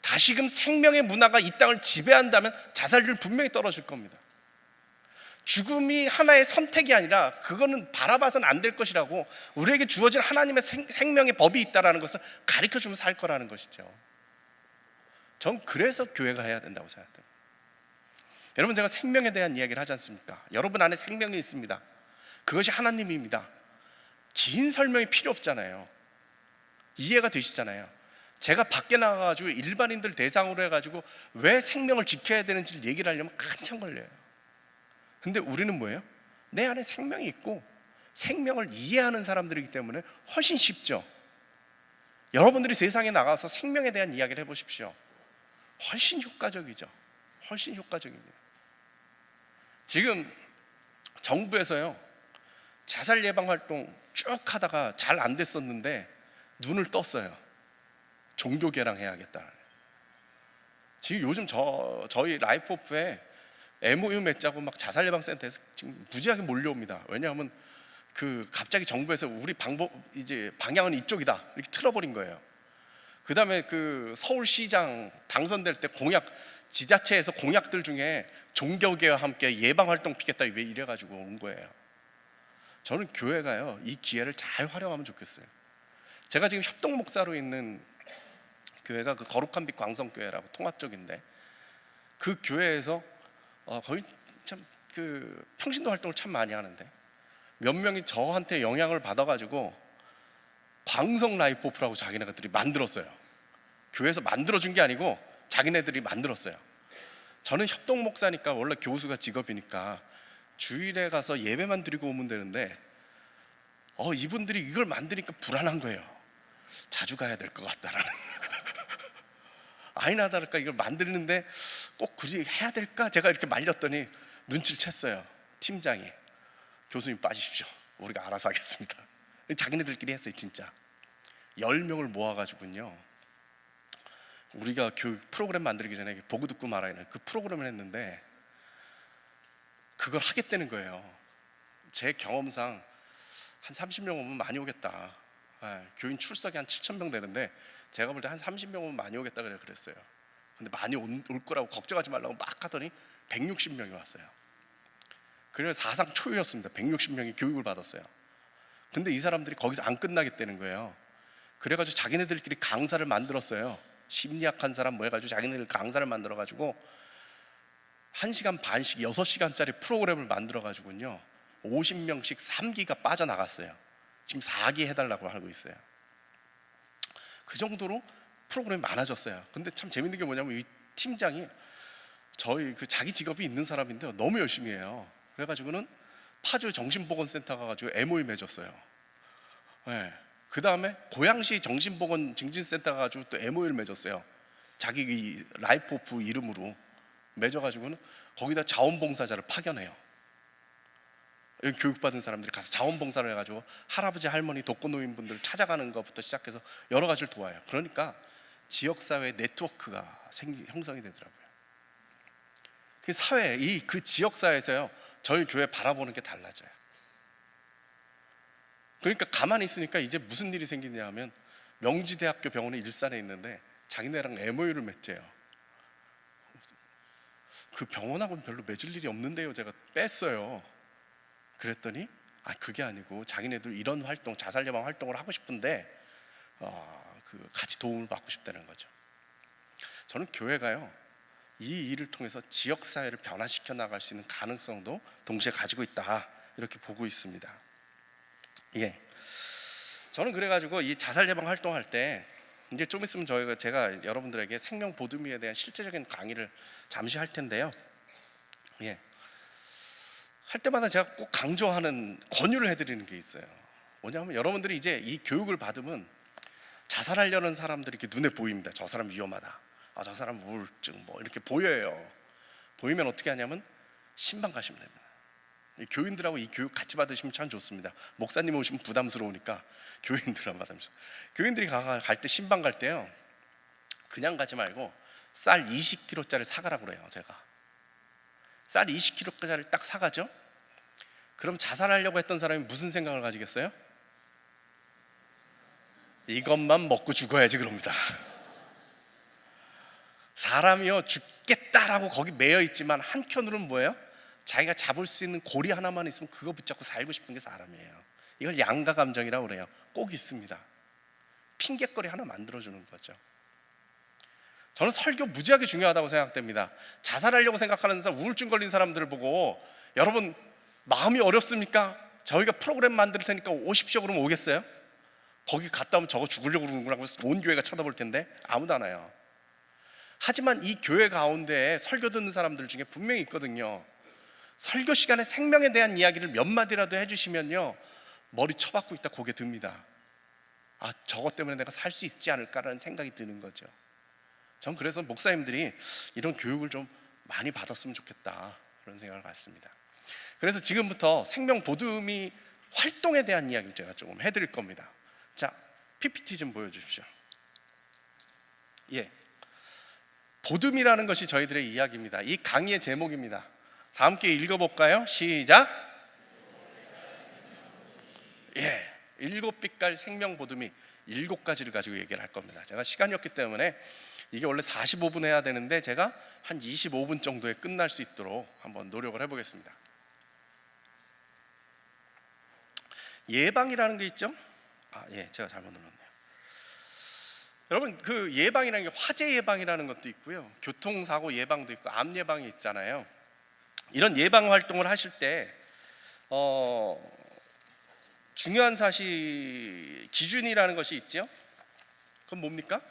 다시금 생명의 문화가 이 땅을 지배한다면 자살률 분명히 떨어질 겁니다. 죽음이 하나의 선택이 아니라 그거는 바라봐서는 안 될 것이라고, 우리에게 주어진 하나님의 생명의 법이 있다라는 것을 가르쳐주면서 할 거라는 것이죠. 전 그래서 교회가 해야 된다고 생각합니다. 여러분, 제가 생명에 대한 이야기를 하지 않습니까? 여러분 안에 생명이 있습니다. 그것이 하나님입니다. 긴 설명이 필요 없잖아요. 이해가 되시잖아요. 제가 밖에 나가가지고 일반인들 대상으로 해가지고 왜 생명을 지켜야 되는지를 얘기를 하려면 한참 걸려요. 근데 우리는 뭐예요? 내 안에 생명이 있고 생명을 이해하는 사람들이기 때문에 훨씬 쉽죠. 여러분들이 세상에 나가서 생명에 대한 이야기를 해보십시오. 훨씬 효과적이죠. 훨씬 효과적입니다. 지금 정부에서요, 자살 예방 활동 쭉 하다가 잘 안 됐었는데 눈을 떴어요. 종교 개량해야겠다. 지금 요즘 저희 라이프오프에 MOU 맺자고 막 자살 예방 센터에서 지금 무지하게 몰려옵니다. 왜냐하면 그 갑자기 정부에서 우리 이제 방향은 이쪽이다 이렇게 틀어버린 거예요. 그 다음에 그 서울시장 당선될 때 지자체에서 공약들 중에 종교계와 함께 예방 활동 피겠다 이래가지고 온 거예요. 저는 교회가요, 이 기회를 잘 활용하면 좋겠어요. 제가 지금 협동 목사로 있는 교회가 그 거룩한 빛 광성교회라고 통합적인데, 그 교회에서 거의 참 그 평신도 활동을 참 많이 하는데, 몇 명이 저한테 영향을 받아가지고 광성 라이프오프라고 자기네들이 만들었어요. 교회에서 만들어준 게 아니고 자기네들이 만들었어요. 저는 협동 목사니까 원래 교수가 직업이니까 주일에 가서 예배만 드리고 오면 되는데 이분들이 이걸 만드니까 불안한 거예요. 자주 가야 될 것 같다라는 아니나 다를까 이걸 만드는데 꼭 굳이 해야 될까? 제가 이렇게 말렸더니 눈치를 챘어요. 팀장이, 교수님 빠지십시오, 우리가 알아서 하겠습니다. 자기네들끼리 했어요. 진짜 10명을 모아가지고요, 우리가 교육 프로그램 만들기 전에 보고 듣고 말아야 그 프로그램을 했는데 그걸 하겠다는 거예요. 제 경험상 한 30명 오면 많이 오겠다. 교인 출석이 한 7,000명 되는데 제가 볼 때 한 30명 오면 많이 오겠다 그랬어요. 근데 많이 올 거라고 걱정하지 말라고 막 하더니 160명이 왔어요. 그래서 사상 초유였습니다. 160명이 교육을 받았어요. 근데 이 사람들이 거기서 안 끝나겠다는 거예요. 그래가지고 자기네들끼리 강사를 만들었어요. 심리학 한 사람 뭐 해가지고 자기네들 강사를 만들어가지고 1시간 반씩 6시간짜리 프로그램을 만들어가지고요 50명씩 3기가 빠져나갔어요. 지금 4기 해달라고 하고 있어요. 그 정도로 프로그램이 많아졌어요. 근데 참 재밌는 게 뭐냐면 이 팀장이 저희 그 자기 직업이 있는 사람인데 너무 열심히 해요. 그래가지고는 파주 정신보건센터 가가지고 MOU 맺었어요. 그 다음에 고양시 정신보건 증진센터 가가지고 또 MOU를 맺었어요. 자기 라이프오프 이름으로 맺어가지고는 거기다 자원봉사자를 파견해요. 여기 교육받은 사람들이 가서 자원봉사를 해가지고 할아버지 할머니 독거노인분들 찾아가는 것부터 시작해서 여러 가지를 도와요. 그러니까 지역사회 네트워크가 형성이 되더라고요. 그 사회, 그 지역사회에서요 저희 교회 바라보는 게 달라져요. 그러니까 가만히 있으니까 이제 무슨 일이 생기냐 하면, 명지대학교 병원이 일산에 있는데 자기네랑 MOU를 맺재요. 그 병원하고는 별로 맺을 일이 없는데요, 제가 뺐어요. 그랬더니 그게 아니고 자기네들 이런 활동, 자살 예방 활동을 하고 싶은데 같이 도움을 받고 싶다는 거죠. 저는 교회가요 이 일을 통해서 지역사회를 변화시켜 나갈 수 있는 가능성도 동시에 가지고 있다, 이렇게 보고 있습니다. 저는 그래가지고 이 자살 예방 활동할 때 이제 좀 있으면 제가 여러분들에게 생명 보듬이에 대한 실제적인 강의를 잠시 할 텐데요. 할 때마다 제가 꼭 강조하는, 권유를 해드리는 게 있어요. 뭐냐면 여러분들이 이제 이 교육을 받으면 자살하려는 사람들이 이렇게 눈에 보입니다. 저 사람 위험하다, 저 사람 우울증 뭐 이렇게 보여요. 보이면 어떻게 하냐면 신방 가시면 됩니다. 교인들하고 이 교육 같이 받으시면 참 좋습니다. 목사님 오시면 부담스러우니까 교인들하고 받으면서, 교인들이 갈 때 신방 갈 때요 그냥 가지 말고 쌀 20kg짜리 사가라고 그래요. 제가 쌀 20kg짜리 딱 사가죠. 그럼 자살하려고 했던 사람이 무슨 생각을 가지겠어요? 이것만 먹고 죽어야지 그럽니다. 사람이요 죽겠다라고 거기 매여 있지만 한켠으로는 뭐예요? 자기가 잡을 수 있는 고리 하나만 있으면 그거 붙잡고 살고 싶은 게 사람이에요. 이걸 양가 감정이라고 그래요. 꼭 있습니다. 핑계거리 하나 만들어주는 거죠. 저는 설교 무지하게 중요하다고 생각됩니다. 자살하려고 생각하는 사람, 우울증 걸린 사람들을 보고 여러분 마음이 어렵습니까? 저희가 프로그램 만들 테니까 오십시오 그러면 오겠어요? 거기 갔다 오면 저거 죽으려고 그러는구나 하면서 온 교회가 쳐다볼 텐데 아무도 안 와요. 하지만 이 교회 가운데에 설교 듣는 사람들 중에 분명히 있거든요. 설교 시간에 생명에 대한 이야기를 몇 마디라도 해주시면요, 머리 쳐박고 있다 고개 듭니다. 아, 저것 때문에 내가 살 수 있지 않을까라는 생각이 드는 거죠. 전 그래서 목사님들이 이런 교육을 좀 많이 받았으면 좋겠다 그런 생각을 갖습니다. 그래서 지금부터 생명 보듬이 활동에 대한 이야기를 제가 조금 해드릴 겁니다. 자, PPT 좀 보여주십시오. 예, 보듬이라는 것이 저희들의 이야기입니다. 이 강의의 제목입니다. 다 함께 읽어볼까요? 시작. 예, 7빛깔 생명 보듬이 7가지를 가지고 얘기를 할 겁니다. 제가 시간이 없기 때문에 이게 원래 45분 해야 되는데 제가 한 25분 정도에 끝날 수 있도록 한번 노력을 해보겠습니다. 예방이라는 게 있죠? 제가 잘못 눌렀네요. 여러분, 그 예방이라는 게 화재 예방이라는 것도 있고요, 교통사고 예방도 있고 암 예방이 있잖아요. 이런 예방 활동을 하실 때 중요한 사실 기준이라는 것이 있죠. 그건 뭡니까?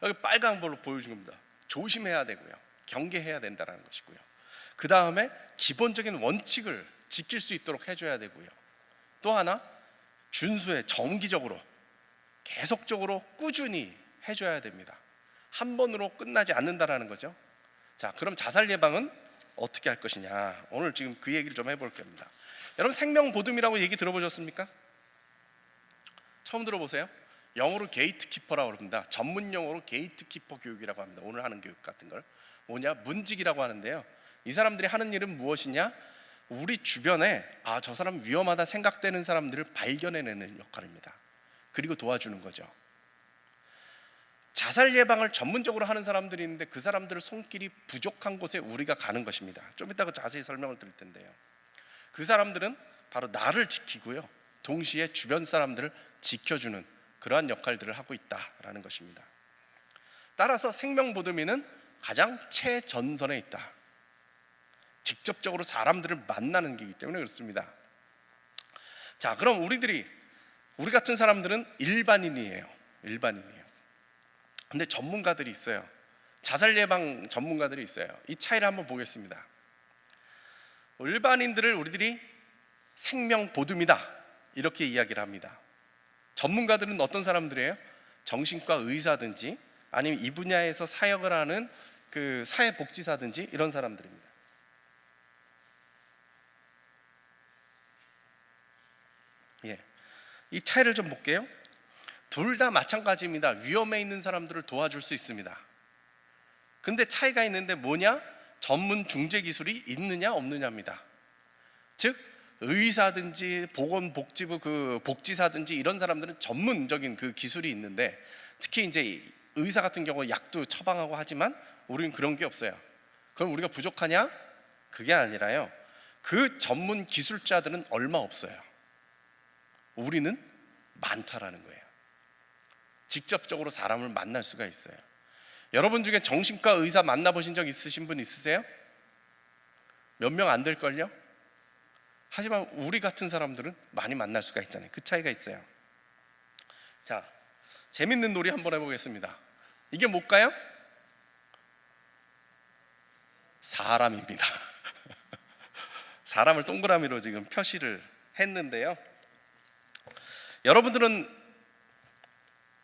여기 빨간 볼로 보여준 겁니다. 조심해야 되고요, 경계해야 된다는 것이고요, 그 다음에 기본적인 원칙을 지킬 수 있도록 해줘야 되고요, 또 하나 준수해 정기적으로 계속적으로 꾸준히 해줘야 됩니다. 한 번으로 끝나지 않는다라는 거죠. 자, 그럼 자살 예방은 어떻게 할 것이냐, 오늘 지금 그 얘기를 좀 해볼 겁니다. 여러분, 생명 보듬이라고 얘기 들어보셨습니까? 처음 들어보세요? 영어로 게이트키퍼라고 합니다. 전문 용어로 게이트키퍼 교육이라고 합니다. 오늘 하는 교육 같은 걸 뭐냐, 문직이라고 하는데요, 이 사람들이 하는 일은 무엇이냐, 우리 주변에 저 사람 위험하다 생각되는 사람들을 발견해내는 역할입니다. 그리고 도와주는 거죠. 자살 예방을 전문적으로 하는 사람들이 있는데 그 사람들의 손길이 부족한 곳에 우리가 가는 것입니다. 좀 이따가 자세히 설명을 드릴 텐데요, 그 사람들은 바로 나를 지키고요, 동시에 주변 사람들을 지켜주는 그러한 역할들을 하고 있다라는 것입니다. 따라서 생명 보듬이는 가장 최전선에 있다. 직접적으로 사람들을 만나는 게이기 때문에 그렇습니다. 자, 그럼 우리 같은 사람들은 일반인이에요. 근데 전문가들이 있어요. 자살 예방 전문가들이 있어요. 이 차이를 한번 보겠습니다. 일반인들을 우리들이 생명 보듬이다 이렇게 이야기를 합니다. 전문가들은 어떤 사람들이에요? 정신과 의사든지 아니면 이 분야에서 사역을 하는 그 사회복지사든지 이런 사람들입니다. 이 차이를 좀 볼게요. 둘 다 마찬가지입니다. 위험에 있는 사람들을 도와줄 수 있습니다. 근데 차이가 있는데 뭐냐? 전문 중재 기술이 있느냐 없느냐입니다. 즉 의사든지 보건복지부 그 복지사든지 이런 사람들은 전문적인 그 기술이 있는데, 특히 이제 의사 같은 경우 약도 처방하고 하지만 우리는 그런 게 없어요. 그럼 우리가 부족하냐? 그게 아니라요, 그 전문 기술자들은 얼마 없어요. 우리는 많다라는 거예요. 직접적으로 사람을 만날 수가 있어요. 여러분 중에 정신과 의사 만나보신 적 있으신 분 있으세요? 몇 명 안 될걸요? 하지만 우리 같은 사람들은 많이 만날 수가 있잖아요. 그 차이가 있어요. 자, 재밌는 놀이 한번 해보겠습니다. 이게 뭘까요? 사람입니다. 사람을 동그라미로 지금 표시를 했는데요, 여러분들은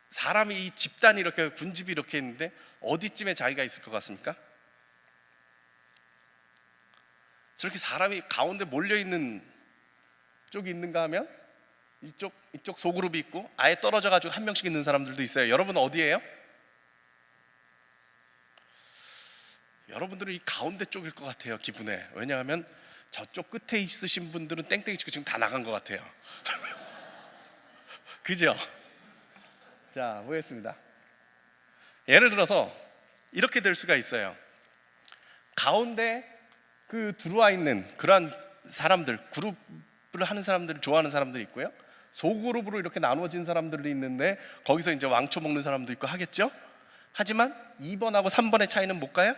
사람이 이 집단이 이렇게 군집이 이렇게 있는데 어디쯤에 자기가 있을 것 같습니까? 저렇게 사람이 가운데 몰려있는 쪽이 있는가 하면 이쪽 소그룹이 있고 아예 떨어져 가지고 한 명씩 있는 사람들도 있어요. 여러분 어디예요? 여러분들은 이 가운데 쪽일 것 같아요, 기분에. 왜냐하면 저쪽 끝에 있으신 분들은 땡땡이 치고 지금 다 나간 것 같아요. 그죠? 자, 보겠습니다. 예를 들어서 이렇게 될 수가 있어요. 가운데 그 들어와 있는 그러한 사람들, 그룹을 하는 사람들을 좋아하는 사람들이 있고요, 소그룹으로 이렇게 나누어진 사람들이 있는데 거기서 이제 왕초 먹는 사람도 있고 하겠죠. 하지만 2번하고 3번의 차이는 뭘까요?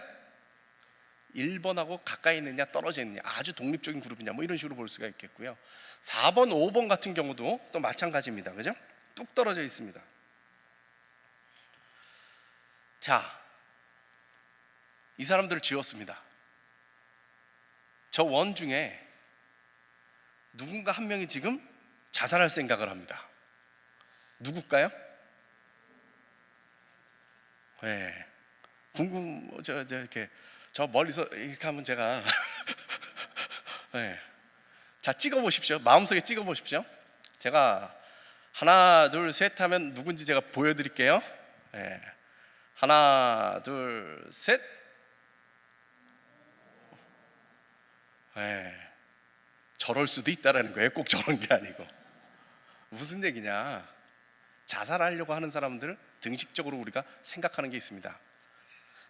1번하고 가까이 있느냐 떨어져 있느냐, 아주 독립적인 그룹이냐, 뭐 이런 식으로 볼 수가 있겠고요. 4번, 5번 같은 경우도 또 마찬가지입니다. 그죠? 뚝 떨어져 있습니다. 자, 이 사람들을 지웠습니다. 저 원 중에 누군가 한 명이 지금 자살할 생각을 합니다. 누굴까요? 네. 이렇게 저 멀리서 이렇게 하면 제가 네. 자, 찍어 보십시오. 마음속에 찍어 보십시오. 제가 하나 둘 셋 하면 누군지 제가 보여드릴게요. 네. 하나 둘 셋. 네. 저럴 수도 있다라는 거예요. 꼭 저런 게 아니고. 무슨 얘기냐, 자살하려고 하는 사람들 등식적으로 우리가 생각하는 게 있습니다.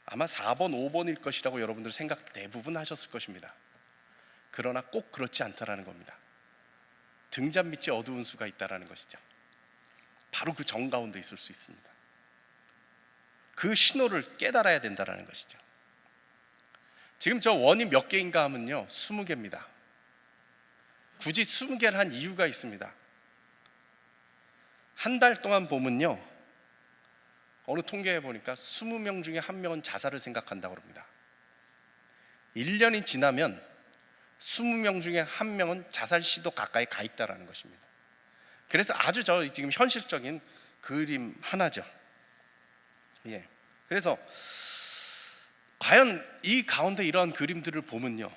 아마 4번, 5번일 것이라고 여러분들 생각 대부분 하셨을 것입니다. 그러나 꼭 그렇지 않다라는 겁니다. 등잔 밑이 어두운 수가 있다라는 것이죠. 바로 그 정 가운데 있을 수 있습니다. 그 신호를 깨달아야 된다라는 것이죠. 지금 저 원이 몇 개인가 하면요, 20개입니다. 굳이 20개를 한 이유가 있습니다. 한 달 동안 보면요, 어느 통계에 보니까 20명 중에 1명은 자살을 생각한다고 합니다. 1년이 지나면 20명 중에 1명은 자살 시도 가까이 가 있다는 것입니다. 그래서 아주 저 지금 현실적인 그림 하나죠. 예. 그래서 과연 이 가운데 이러한 그림들을 보면요,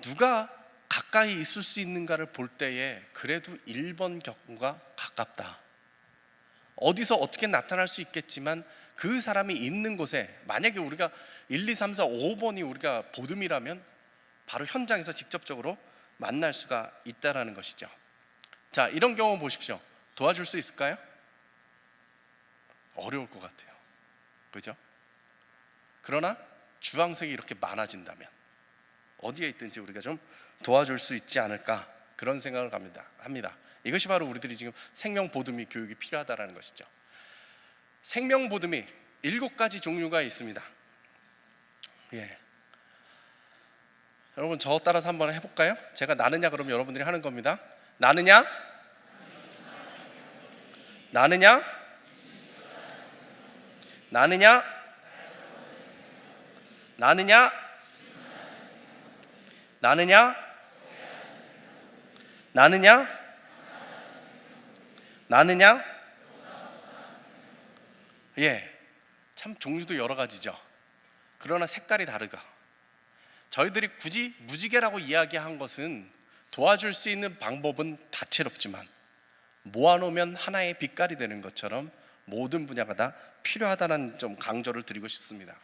누가 가까이 있을 수 있는가를 볼 때에 그래도 1번 경우가 가깝다. 어디서 어떻게 나타날 수 있겠지만 그 사람이 있는 곳에, 만약에 우리가 1, 2, 3, 4, 5번이 우리가 보듬이라면 바로 현장에서 직접적으로 만날 수가 있다라는 것이죠. 자, 이런 경우 보십시오. 도와줄 수 있을까요? 어려울 것 같아요. 그죠? 그러나 주황색이 이렇게 많아진다면 어디에 있든지 우리가 좀 도와줄 수 있지 않을까, 그런 생각을 합니다. 이것이 바로 우리들이 지금 생명보듬이 교육이 필요하다는 것이죠. 생명보듬이 7가지 종류가 있습니다. 예. 여러분 저 따라서 한번 해볼까요? 제가 나느냐 그러면 여러분들이 하는 겁니다. 나느냐? 나느냐? 나느냐? 나느냐? 나느냐? 나느냐? 나느냐? 예, 참 종류도 여러 가지죠. 그러나 색깔이 다르다. 저희들이 굳이 무지개라고 이야기한 것은 도와줄 수 있는 방법은 다채롭지만 모아놓으면 하나의 빛깔이 되는 것처럼 모든 분야가 다 필요하다는 좀 강조를 드리고 싶습니다.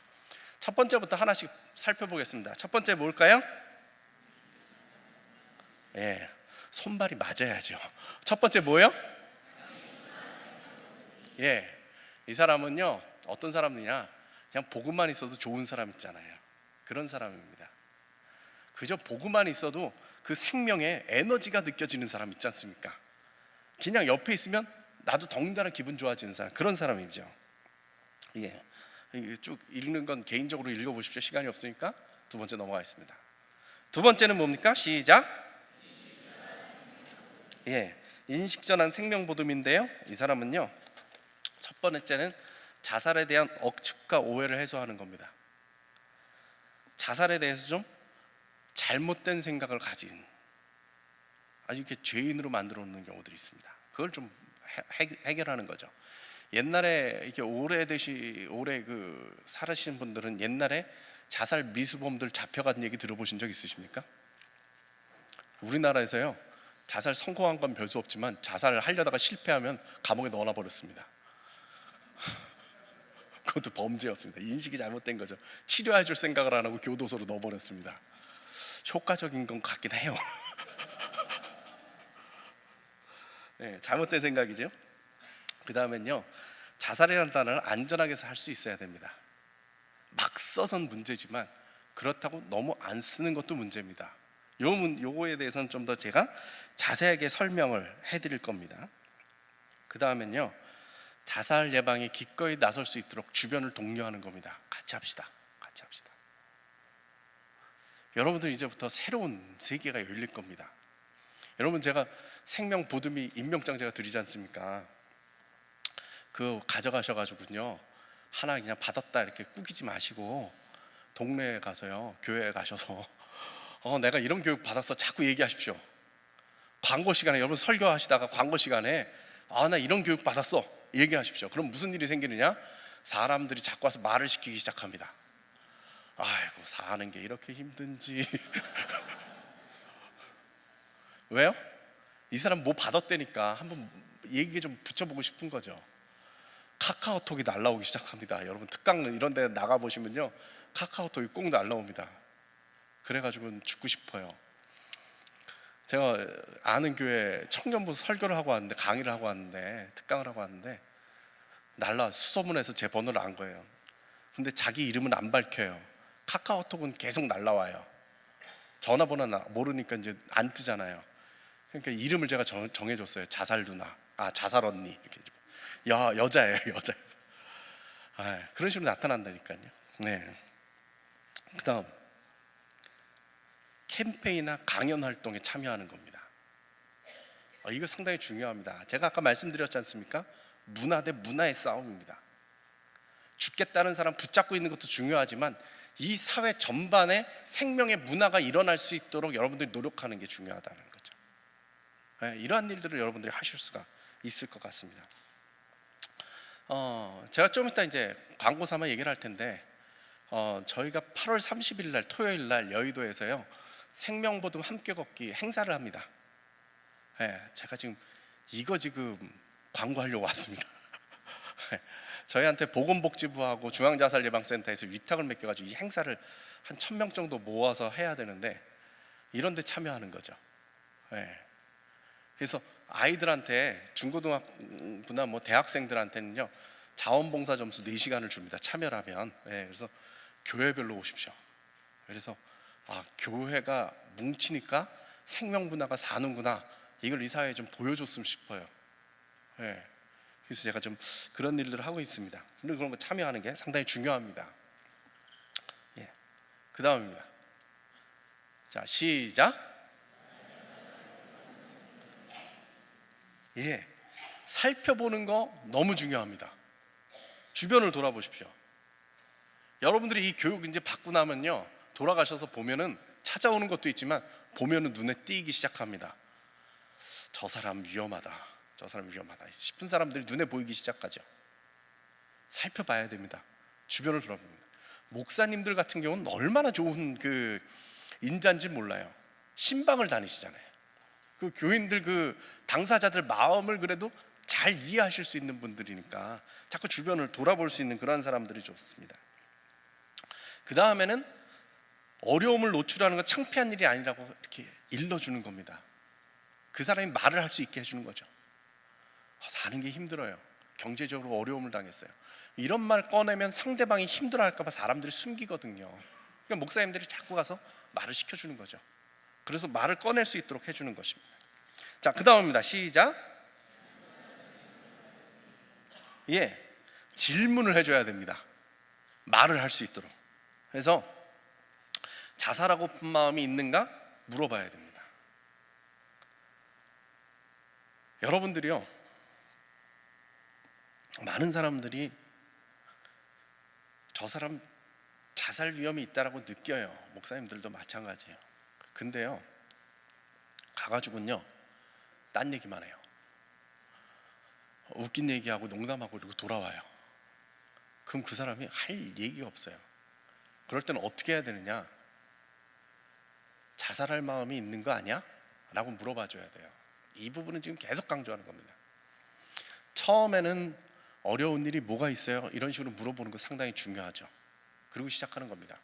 첫 번째부터 하나씩 살펴보겠습니다. 첫 번째 뭘까요? 예, 손발이 맞아야죠. 첫 번째 뭐예요? 예, 이 사람은요, 어떤 사람이냐, 그냥 보고만 있어도 좋은 사람 있잖아요. 그런 사람입니다. 그저 보고만 있어도 그 생명의 에너지가 느껴지는 사람 있지 않습니까? 그냥 옆에 있으면 나도 덩달아 기분 좋아지는 사람, 그런 사람이죠. 예, 쭉 읽는 건 개인적으로 읽어보십시오. 시간이 없으니까. 두 번째 넘어가겠습니다. 두 번째는 뭡니까? 시작. 예, 인식전환 생명보듬인데요, 이 사람은요, 첫 번째는 자살에 대한 억측과 오해를 해소하는 겁니다. 자살에 대해서 좀 잘못된 생각을 가진, 아주 이렇게 죄인으로 만들어 놓는 경우들이 있습니다. 그걸 좀 해결하는 거죠. 옛날에 이렇게 오래 살으신 분들은 옛날에 자살 미수범들 잡혀간 얘기 들어보신 적 있으십니까? 우리나라에서요, 자살 성공한 건 별 수 없지만 자살을 하려다가 실패하면 감옥에 넣어놔 버렸습니다. 그것도 범죄였습니다. 인식이 잘못된 거죠. 치료해 줄 생각을 안 하고 교도소로 넣어버렸습니다. 효과적인 건 같긴 해요. 네, 잘못된 생각이죠. 그 다음엔요, 자살이라는 단어를 안전하게 할 수 있어야 됩니다. 막 써선 문제지만 그렇다고 너무 안 쓰는 것도 문제입니다. 요거에 대해서는 좀 더 제가 자세하게 설명을 해드릴 겁니다. 그 다음엔요, 자살 예방에 기꺼이 나설 수 있도록 주변을 독려하는 겁니다. 같이 합시다. 같이 합시다. 여러분들 이제부터 새로운 세계가 열릴 겁니다. 여러분, 제가 생명 보듬이 임명장 제가 드리지 않습니까? 그거 가져가셔가지고요, 하나 그냥 받았다 이렇게 꾸기지 마시고 동네에 가서요, 교회에 가셔서 내가 이런 교육 받았어 자꾸 얘기하십시오. 광고 시간에, 여러분 설교하시다가 광고 시간에 나 이런 교육 받았어 얘기하십시오. 그럼 무슨 일이 생기느냐? 사람들이 자꾸 와서 말을 시키기 시작합니다. 아이고, 사는 게 이렇게 힘든지. 왜요? 이 사람 뭐 받았다니까 한번 얘기 좀 붙여보고 싶은 거죠. 카카오톡이 날라오기 시작합니다. 여러분, 특강 이런 데 나가보시면요, 카카오톡이 꼭 날라옵니다. 그래가지고 죽고 싶어요. 제가 아는 교회 청년부 설교를 하고 왔는데, 강의를 하고 왔는데, 특강을 하고 왔는데 수소문해서 제 번호를 안 거예요. 근데 자기 이름은 안 밝혀요. 카카오톡은 계속 날라와요. 전화번호 모르니까 이제 안 뜨잖아요. 그러니까 이름을 제가 정해줬어요. 자살 누나, 자살 언니 이렇게. 여자예요, 여자. 그런 식으로 나타난다니까요. 네. 그다음, 캠페인이나 강연 활동에 참여하는 겁니다. 이거 상당히 중요합니다. 제가 아까 말씀드렸지 않습니까? 문화 대 문화의 싸움입니다. 죽겠다는 사람 붙잡고 있는 것도 중요하지만 이 사회 전반에 생명의 문화가 일어날 수 있도록 여러분들이 노력하는 게 중요하다는 거죠. 이러한 일들을 여러분들이 하실 수가 있을 것 같습니다. 제가 좀 이따 이제 광고 삼아 얘기를 할 텐데, 저희가 8월 30일 날 토요일 날 여의도에서요, 생명보듬 함께 걷기 행사를 합니다. 제가 지금 광고하려고 왔습니다. 저희한테 보건복지부하고 중앙자살예방센터에서 위탁을 맡겨가지고 이 행사를 한 1000명 정도 모아서 해야 되는데 이런 데 참여하는 거죠. 그래서 아이들한테, 중고등학교나 뭐 대학생들한테는요, 자원봉사 점수 4시간을 줍니다. 참여를 하면. 그래서 교회별로 오십시오. 그래서 교회가 뭉치니까 생명 문화가 사는구나, 이걸 이 사회에 좀 보여줬으면 싶어요. 그래서 제가 좀 그런 일들을 하고 있습니다. 근데 그런 거 참여하는 게 상당히 중요합니다. 그 다음입니다. 자, 시작. 살펴보는 거 너무 중요합니다. 주변을 돌아보십시오. 여러분들이 이 교육 이제 받고 나면요, 돌아가셔서 보면은, 찾아오는 것도 있지만 보면은 눈에 띄기 시작합니다. 저 사람 위험하다, 저 사람 위험하다 싶은 사람들이 눈에 보이기 시작하죠. 살펴봐야 됩니다. 주변을 돌아봅니다. 목사님들 같은 경우는 얼마나 좋은 그 인자인지 몰라요. 신방을 다니시잖아요. 그 교인들, 그 당사자들 마음을 그래도 잘 이해하실 수 있는 분들이니까 자꾸 주변을 돌아볼 수 있는 그런 사람들이 좋습니다. 그 다음에는 어려움을 노출하는 건 창피한 일이 아니라고 이렇게 일러주는 겁니다. 그 사람이 말을 할 수 있게 해주는 거죠. 사는 게 힘들어요, 경제적으로 어려움을 당했어요, 이런 말 꺼내면 상대방이 힘들어할까 봐 사람들이 숨기거든요. 그러니까 목사님들이 자꾸 가서 말을 시켜주는 거죠. 그래서 말을 꺼낼 수 있도록 해주는 것입니다. 자, 그 다음입니다. 시작. 질문을 해줘야 됩니다. 말을 할 수 있도록. 그래서 자살하고픈 마음이 있는가 물어봐야 됩니다. 여러분들이요, 많은 사람들이 저 사람 자살 위험이 있다라고 느껴요. 목사님들도 마찬가지예요. 근데요, 가가지고는요, 딴 얘기만 해요. 웃긴 얘기하고 농담하고 이러고 돌아와요. 그럼 그 사람이 할 얘기가 없어요. 그럴 때는 어떻게 해야 되느냐? 자살할 마음이 있는 거 아니야? 라고 물어봐 줘야 돼요. 이 부분은 지금 계속 강조하는 겁니다. 처음에는 어려운 일이 뭐가 있어요? 이런 식으로 물어보는 거 상당히 중요하죠. 그리고 시작하는 겁니다.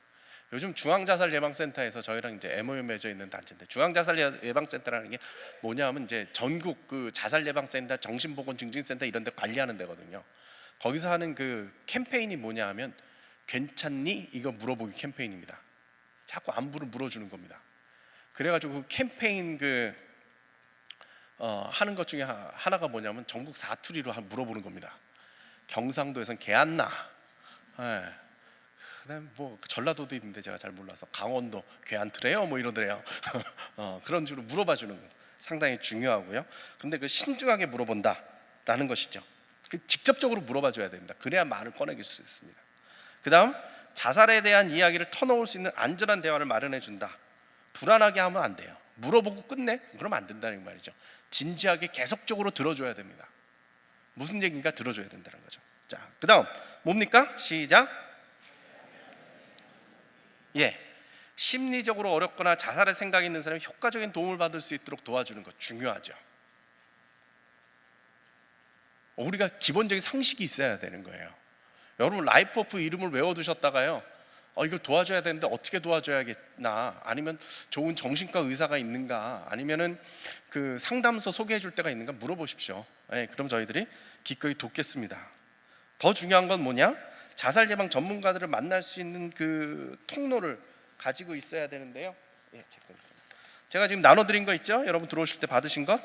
요즘 중앙자살예방센터에서 저희랑 이제 MOU 맺어 있는 단체인데, 중앙자살예방센터라는 게 뭐냐면 이제 전국 그 자살예방센터, 정신보건증진센터 이런 데 관리하는 데거든요. 거기서 하는 그 캠페인이 뭐냐 하면 괜찮니? 이거 물어보기 캠페인입니다. 자꾸 안부를 물어주는 겁니다. 그래가지고 그 캠페인 하는 것 중에 하나가 뭐냐면 전국 사투리로 물어보는 겁니다. 경상도에선 개 안 나. 예. 그다음 뭐 전라도도 있는데 제가 잘 몰라서 강원도 개 안 트래요? 뭐 이러더래요. 그런 식으로 물어봐 주는 거 상당히 중요하고요. 근데 그 신중하게 물어본다라는 것이죠. 직접적으로 물어봐 줘야 됩니다. 그래야 말을 꺼내길 수 있습니다. 그다음 자살에 대한 이야기를 터놓을 수 있는 안전한 대화를 마련해 준다. 불안하게 하면 안 돼요. 물어보고 끝내? 그러면 안 된다는 말이죠. 진지하게 계속적으로 들어줘야 됩니다. 무슨 얘기인가 들어줘야 된다는 거죠. 자, 그다음 뭡니까? 시작. 심리적으로 어렵거나 자살의 생각이 있는 사람이 효과적인 도움을 받을 수 있도록 도와주는 것 중요하죠. 우리가 기본적인 상식이 있어야 되는 거예요. 여러분 라이프 오프 이름을 외워두셨다가요, 이걸 도와줘야 되는데 어떻게 도와줘야겠나, 아니면 좋은 정신과 의사가 있는가, 아니면은 그 상담소 소개해 줄 때가 있는가 물어보십시오. 그럼 저희들이 기꺼이 돕겠습니다. 더 중요한 건 뭐냐? 자살 예방 전문가들을 만날 수 있는 그 통로를 가지고 있어야 되는데요. 제가 지금 나눠드린 거 있죠? 여러분 들어오실 때 받으신 것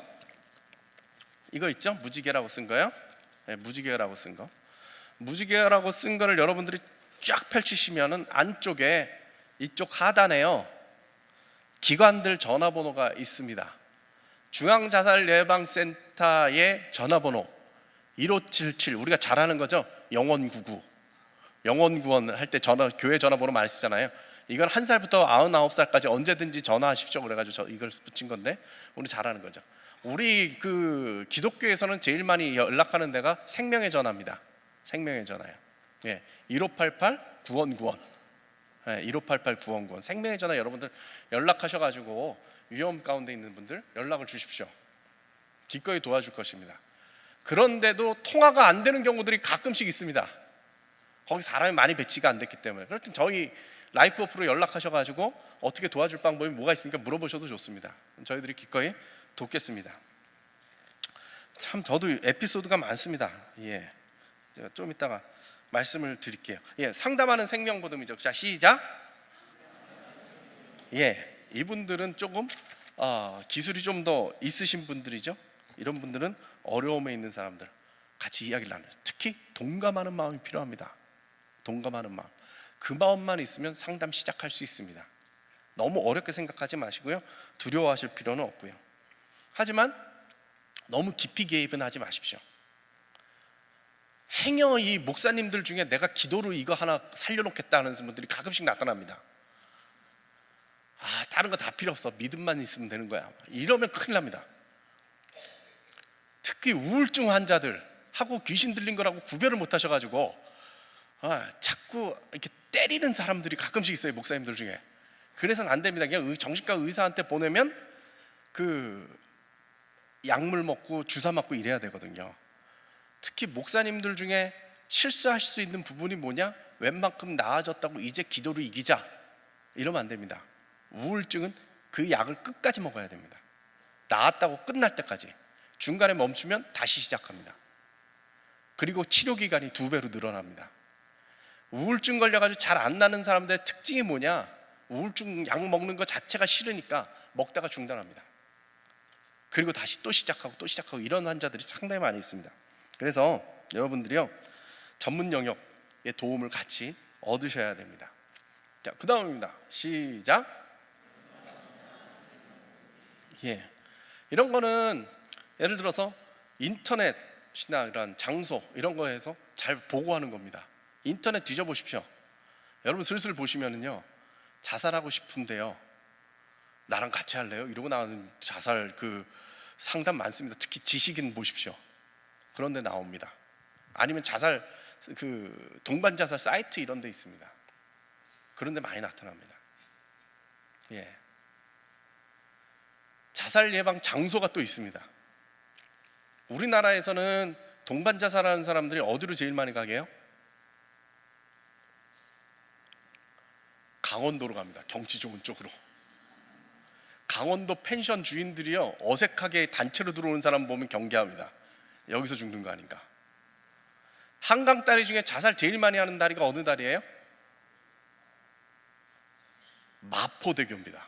이거 있죠? 무지개라고 쓴 거요. 무지개라고 쓴 거. 무지개라고 쓴 거를 여러분들이 쫙 펼치시면은 안쪽에 이쪽 하단에요, 기관들 전화번호가 있습니다. 중앙자살예방센터의 전화번호 1577, 우리가 잘 아는 거죠. 영원구구, 영원구원 할 때 교회 전화번호 많이 쓰잖아요. 이건 1살부터 99살까지 언제든지 전화하십시오 그래가지고 이걸 붙인 건데 우리 잘 아는 거죠. 우리 그 기독교에서는 제일 많이 연락하는 데가 생명의 전화입니다. 생명의 전화요. 1588-9191. 1588-9191. 생명의 전화 여러분들 연락하셔가지고 위험 가운데 있는 분들 연락을 주십시오. 기꺼이 도와줄 것입니다. 그런데도 통화가 안 되는 경우들이 가끔씩 있습니다. 거기 사람이 많이 배치가 안 됐기 때문에. 그럴 땐 저희 라이프 오프로 연락하셔가지고 어떻게 도와줄 방법이 뭐가 있습니까? 물어보셔도 좋습니다. 저희들이 기꺼이 돕겠습니다. 참 저도 에피소드가 많습니다. 제가 좀 이따가 말씀을 드릴게요. 상담하는 생명보듬이죠. 자, 시작. 이분들은 조금 기술이 좀 더 있으신 분들이죠. 이런 분들은 어려움에 있는 사람들 같이 이야기를 나눠요. 특히 동감하는 마음이 필요합니다. 동감하는 마음, 그 마음만 있으면 상담 시작할 수 있습니다. 너무 어렵게 생각하지 마시고요, 두려워하실 필요는 없고요. 하지만 너무 깊이 개입은 하지 마십시오. 행여 이 목사님들 중에 내가 기도로 이거 하나 살려놓겠다는 분들이 가끔씩 나타납니다. 다른 거 다 필요 없어, 믿음만 있으면 되는 거야, 이러면 큰일 납니다. 특히 우울증 환자들하고 귀신 들린 거라고 구별을 못 하셔가지고 자꾸 이렇게 때리는 사람들이 가끔씩 있어요, 목사님들 중에. 그래서는 안 됩니다. 그냥 정신과 의사한테 보내면 그 약물 먹고 주사 맞고 이래야 되거든요. 특히 목사님들 중에 실수하실 수 있는 부분이 뭐냐? 웬만큼 나아졌다고 이제 기도로 이기자, 이러면 안 됩니다. 우울증은 그 약을 끝까지 먹어야 됩니다. 나았다고 끝날 때까지. 중간에 멈추면 다시 시작합니다. 그리고 치료 기간이 2배로 늘어납니다. 우울증 걸려가지고 잘 안 나는 사람들의 특징이 뭐냐? 우울증 약 먹는 거 자체가 싫으니까 먹다가 중단합니다. 그리고 다시 또 시작하고 또 시작하고, 이런 환자들이 상당히 많이 있습니다. 그래서 여러분들이요, 전문 영역의 도움을 같이 얻으셔야 됩니다. 자, 그 다음입니다. 시작. 이런 거는 예를 들어서 인터넷이나 이런 장소 이런 거에서 잘 보고하는 겁니다. 인터넷 뒤져보십시오. 여러분 슬슬 보시면은요, 자살하고 싶은데요, 나랑 같이 할래요? 이러고 나오는 자살 그 상담 많습니다. 특히 지식인 보십시오. 그런 데 나옵니다. 아니면 자살 그 동반 자살 사이트 이런 데 있습니다. 그런 데 많이 나타납니다. 자살 예방 장소가 또 있습니다. 우리나라에서는 동반 자살하는 사람들이 어디로 제일 많이 가게 해요? 강원도로 갑니다. 경치 좋은 쪽으로. 강원도 펜션 주인들이요, 어색하게 단체로 들어오는 사람 보면 경계합니다. 여기서 죽는 거 아닌가. 한강 다리 중에 자살 제일 많이 하는 다리가 어느 다리예요? 마포대교입니다.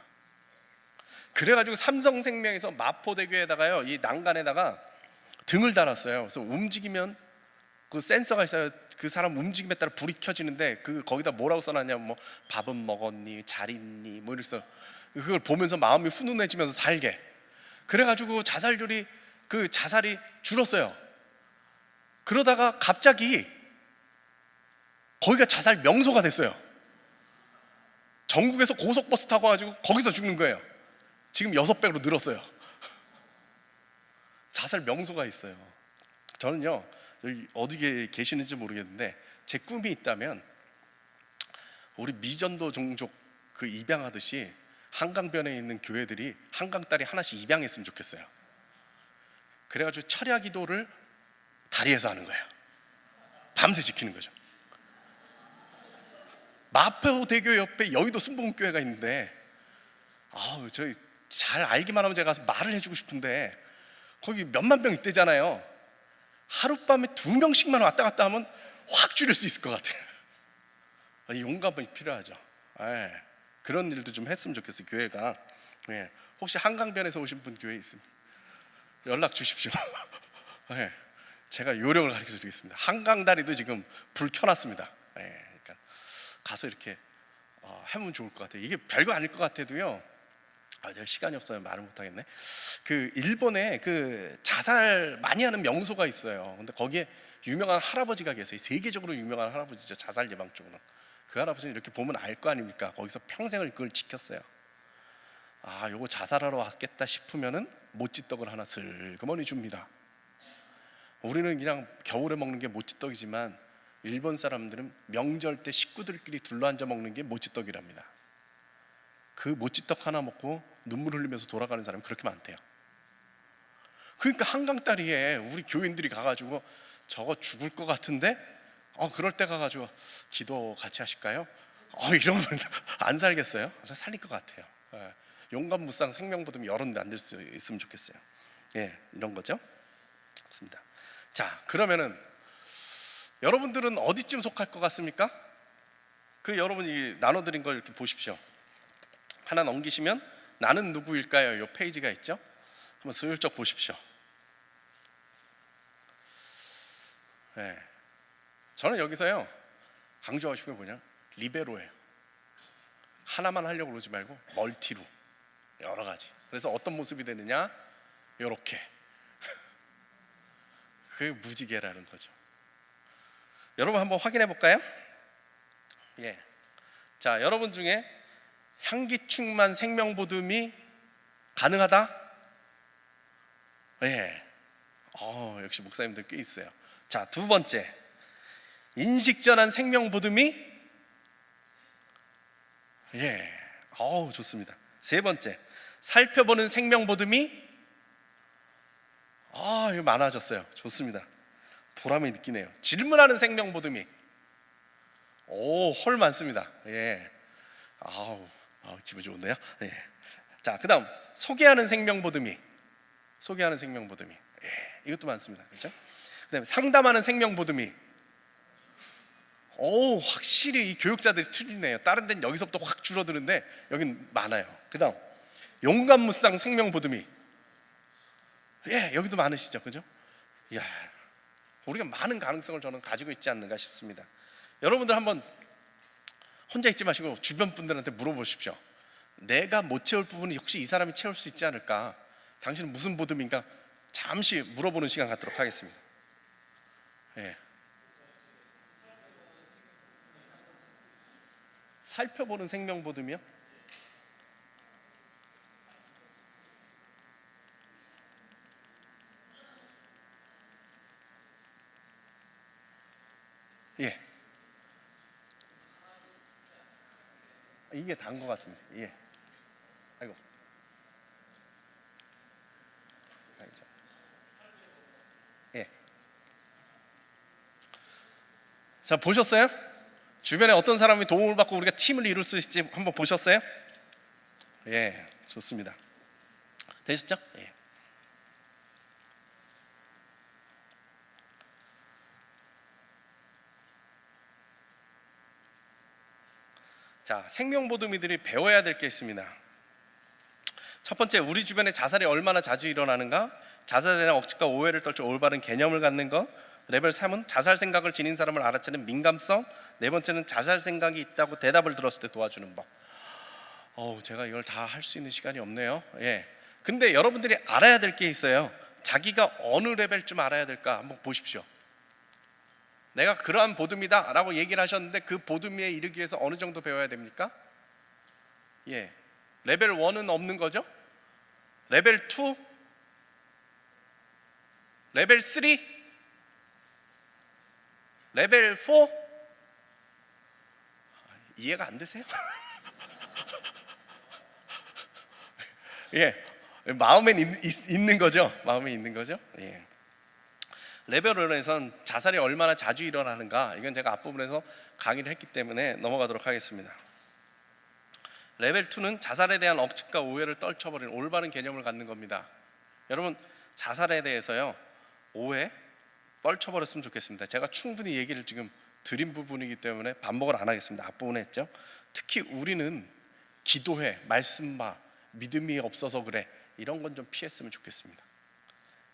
그래가지고 삼성생명에서 마포대교에다가요, 이 난간에다가 등을 달았어요. 그래서 움직이면 그 센서가 있어요. 그 사람 움직임에 따라 불이 켜지는데, 그 거기다 뭐라고 써놨냐면 뭐 밥은 먹었니, 잘 있니, 뭐 이래서 그걸 보면서 마음이 훈훈해지면서 살게. 그래가지고 자살이 줄었어요. 그러다가 갑자기 거기가 자살 명소가 됐어요. 전국에서 고속버스 타고 가지고 거기서 죽는 거예요. 지금 6배로 늘었어요. 자살 명소가 있어요. 저는요, 여기 어디에 계시는지 모르겠는데 제 꿈이 있다면 우리 미전도 종족 그 입양하듯이 한강변에 있는 교회들이 한강다리 하나씩 입양했으면 좋겠어요. 그래가지고 철야 기도를 다리에서 하는 거예요. 밤새 지키는 거죠. 마포대교 옆에 여의도 순복음교회가 있는데, 저희 잘 알기만 하면 제가 가서 말을 해주고 싶은데 거기 몇만 명 있대잖아요. 하룻밤에 2명씩만 왔다 갔다 하면 확 줄일 수 있을 것 같아요. 용감이 필요하죠. 그런 일도 좀 했으면 좋겠어요, 교회가. 혹시 한강변에서 오신 분 교회 있으면 연락 주십시오. 제가 요령을 가르쳐 드리겠습니다. 한강다리도 지금 불 켜놨습니다. 그러니까 가서 이렇게 하면 좋을 것 같아요. 이게 별거 아닐 것 같아도요, 제가 시간이 없어요. 말을 못하겠네. 그 일본에 그 자살 많이 하는 명소가 있어요. 근데 거기에 유명한 할아버지가 계세요. 세계적으로 유명한 할아버지죠, 자살 예방 쪽으로. 그 할아버지는 이렇게 보면 알 거 아닙니까? 거기서 평생을 그걸 지켰어요. 요거 자살하러 왔겠다 싶으면은 모찌떡을 하나 슬그머니 줍니다. 우리는 그냥 겨울에 먹는 게 모찌떡이지만 일본 사람들은 명절 때 식구들끼리 둘러앉아 먹는 게 모찌떡이랍니다. 그 모찌떡 하나 먹고 눈물 흘리면서 돌아가는 사람이 그렇게 많대요. 그러니까 한강다리에 우리 교인들이 가가지고 저거 죽을 것 같은데 그럴 때 가가지고 기도 같이 하실까요? 이러면 안 살겠어요? 살릴 것 같아요. 용감무쌍 생명보듬이 여러 데 안 될 수 있으면 좋겠어요. 이런 거죠. 맞습니다. 자, 그러면은 여러분들은 어디쯤 속할 것 같습니까? 그 여러분이 나눠드린 걸 이렇게 보십시오. 하나 넘기시면 나는 누구일까요? 이 페이지가 있죠. 한번 슬쩍 보십시오. 저는 여기서요, 강조하고 싶은 게 뭐냐, 리베로예요. 하나만 하려고 그러지 말고 멀티로, 여러 가지. 그래서 어떤 모습이 되느냐, 요렇게. 그게 무지개라는 거죠. 여러분 한번 확인해 볼까요? 자, 여러분 중에 향기충만 생명보듬이 가능하다? 역시 목사님들 꽤 있어요. 자, 두 번째, 인식전환 생명보듬이 좋습니다. 세 번째, 살펴보는 생명보듬이 이거 많아졌어요. 좋습니다. 보람이 느끼네요. 질문하는 생명보듬이 헐 많습니다. 기분 좋은데요. 자, 그 다음 소개하는 생명보듬이 이것도 많습니다. 그렇죠? 그 다음에 상담하는 생명보듬이 확실히 이 교육자들이 틀리네요. 다른 데는 여기서부터 확 줄어드는데 여긴 많아요. 그 다음 용감무쌍 생명보듬이 여기도 많으시죠. 그죠? 우리가 많은 가능성을 저는 가지고 있지 않는가 싶습니다. 여러분들 한번 혼자 있지 마시고 주변 분들한테 물어보십시오. 내가 못 채울 부분이 혹시 이 사람이 채울 수 있지 않을까? 당신은 무슨 보듬인가? 잠시 물어보는 시간 갖도록 하겠습니다. 살펴보는 생명보듬이요? 이게 단 것 같습니다. 아이고. 자, 보셨어요? 주변에 어떤 사람이 도움을 받고 우리가 팀을 이룰 수 있을지 한번 보셨어요? 좋습니다. 되셨죠? 자, 생명보듬이들이 배워야 될 게 있습니다. 첫 번째, 우리 주변에 자살이 얼마나 자주 일어나는가? 자살에 대한 억측과 오해를 떨쳐 올바른 개념을 갖는 것. 레벨 3은 자살 생각을 지닌 사람을 알아채는 민감성. 네 번째는 자살 생각이 있다고 대답을 들었을 때 도와주는 법. 제가 이걸 다 할 수 있는 시간이 없네요. 근데 여러분들이 알아야 될 게 있어요. 자기가 어느 레벨쯤 알아야 될까 한번 보십시오. 내가 그러한 보듬이다 라고 얘기를 하셨는데 그 보듬이에 이르기 위해서 어느 정도 배워야 됩니까? 레벨 1은 없는 거죠? 레벨 2? 레벨 3? 레벨 4? 이해가 안 되세요? 마음에 있는 거죠? 마음에 있는 거죠? 레벨 1에선 자살이 얼마나 자주 일어나는가, 이건 제가 앞부분에서 강의를 했기 때문에 넘어가도록 하겠습니다. 레벨 2는 자살에 대한 억측과 오해를 떨쳐버리는 올바른 개념을 갖는 겁니다. 여러분, 자살에 대해서요, 오해 떨쳐버렸으면 좋겠습니다. 제가 충분히 얘기를 지금 드린 부분이기 때문에 반복을 안 하겠습니다. 앞부분에 했죠. 특히 우리는 기도해, 말씀 봐, 믿음이 없어서 그래, 이런 건 좀 피했으면 좋겠습니다.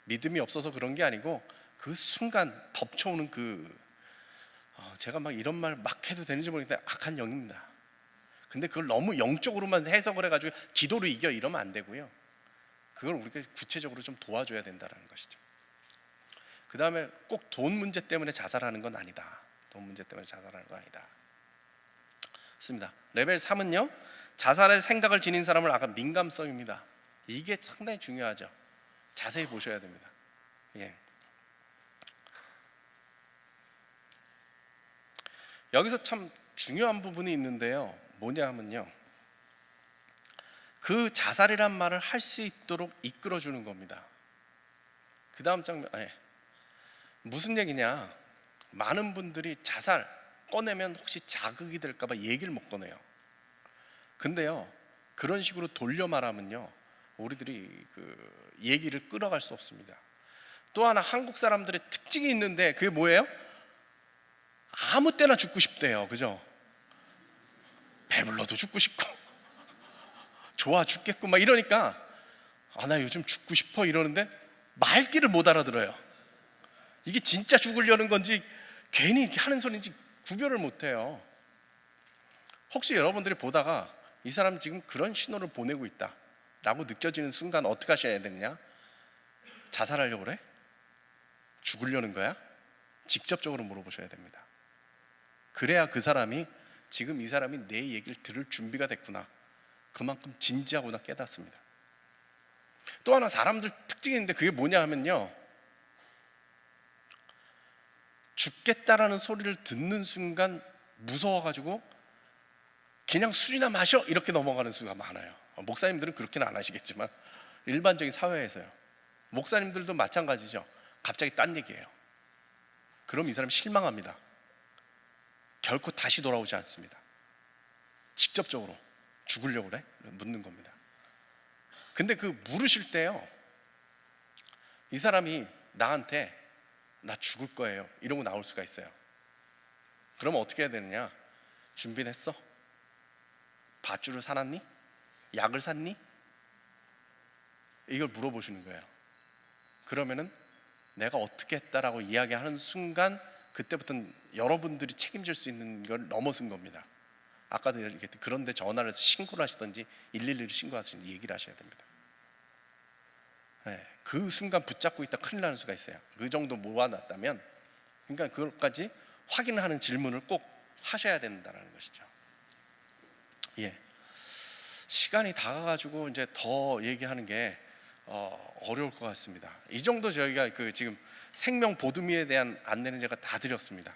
믿음이 없어서 그런 게 아니고 그 순간 덮쳐오는 제가 막 이런 말 막 해도 되는지 모르겠는데 악한 영입니다. 근데 그걸 너무 영적으로만 해석을 해가지고 기도로 이겨 이러면 안 되고요. 그걸 우리가 구체적으로 좀 도와줘야 된다는 것이죠. 그 다음에 꼭 돈 문제 때문에 자살하는 건 아니다. 돈 문제 때문에 자살하는 건 아니다. 맞습니다. 레벨 3은요, 자살의 생각을 지닌 사람을 아까 민감성입니다. 이게 상당히 중요하죠. 자세히 보셔야 됩니다. 여기서 참 중요한 부분이 있는데요, 뭐냐 하면요, 그 자살이란 말을 할 수 있도록 이끌어주는 겁니다. 그 다음 장면, 무슨 얘기냐, 많은 분들이 자살 꺼내면 혹시 자극이 될까 봐 얘기를 못 꺼내요. 근데요, 그런 식으로 돌려 말하면요, 우리들이 그 얘기를 끌어갈 수 없습니다. 또 하나, 한국 사람들의 특징이 있는데 그게 뭐예요? 아무 때나 죽고 싶대요. 그죠? 배불러도 죽고 싶고 좋아 죽겠고 막 이러니까 나 요즘 죽고 싶어 이러는데 말귀를 못 알아들어요. 이게 진짜 죽으려는 건지 괜히 하는 소리인지 구별을 못 해요. 혹시 여러분들이 보다가 이 사람 지금 그런 신호를 보내고 있다 라고 느껴지는 순간 어떻게 하셔야 되느냐? 자살하려고 그래? 죽으려는 거야? 직접적으로 물어보셔야 됩니다. 그래야 그 사람이 지금 이 사람이 내 얘기를 들을 준비가 됐구나, 그만큼 진지하구나 깨닫습니다. 또 하나 사람들 특징이 있는데 그게 뭐냐 하면요, 죽겠다라는 소리를 듣는 순간 무서워가지고 그냥 술이나 마셔 이렇게 넘어가는 수가 많아요. 목사님들은 그렇게는 안 하시겠지만 일반적인 사회에서요, 목사님들도 마찬가지죠. 갑자기 딴 얘기예요. 그럼 이 사람 실망합니다. 결코 다시 돌아오지 않습니다. 직접적으로 죽으려고 그래? 묻는 겁니다. 근데 그 물으실 때요, 이 사람이 나한테 나 죽을 거예요 이러고 나올 수가 있어요. 그러면 어떻게 해야 되느냐? 준비는 했어? 밧줄을 사놨니? 약을 샀니? 이걸 물어보시는 거예요. 그러면은 내가 어떻게 했다라고 이야기하는 순간 그때부터는 여러분들이 책임질 수 있는 걸 넘어선 겁니다. 아까도 얘기했듯이 그런데 전화를 해서 신고를 하시든지 112를 신고하시든지 얘기를 하셔야 됩니다. 그 순간 붙잡고 있다 큰일 나는 수가 있어요. 그 정도 모아놨다면, 그러니까 그것까지 확인하는 질문을 꼭 하셔야 된다는 것이죠. 시간이 다가가지고 이제 더 얘기하는 게 어려울 것 같습니다. 이 정도 저희가 지금 생명 보듬이에 대한 안내는 제가 다 드렸습니다.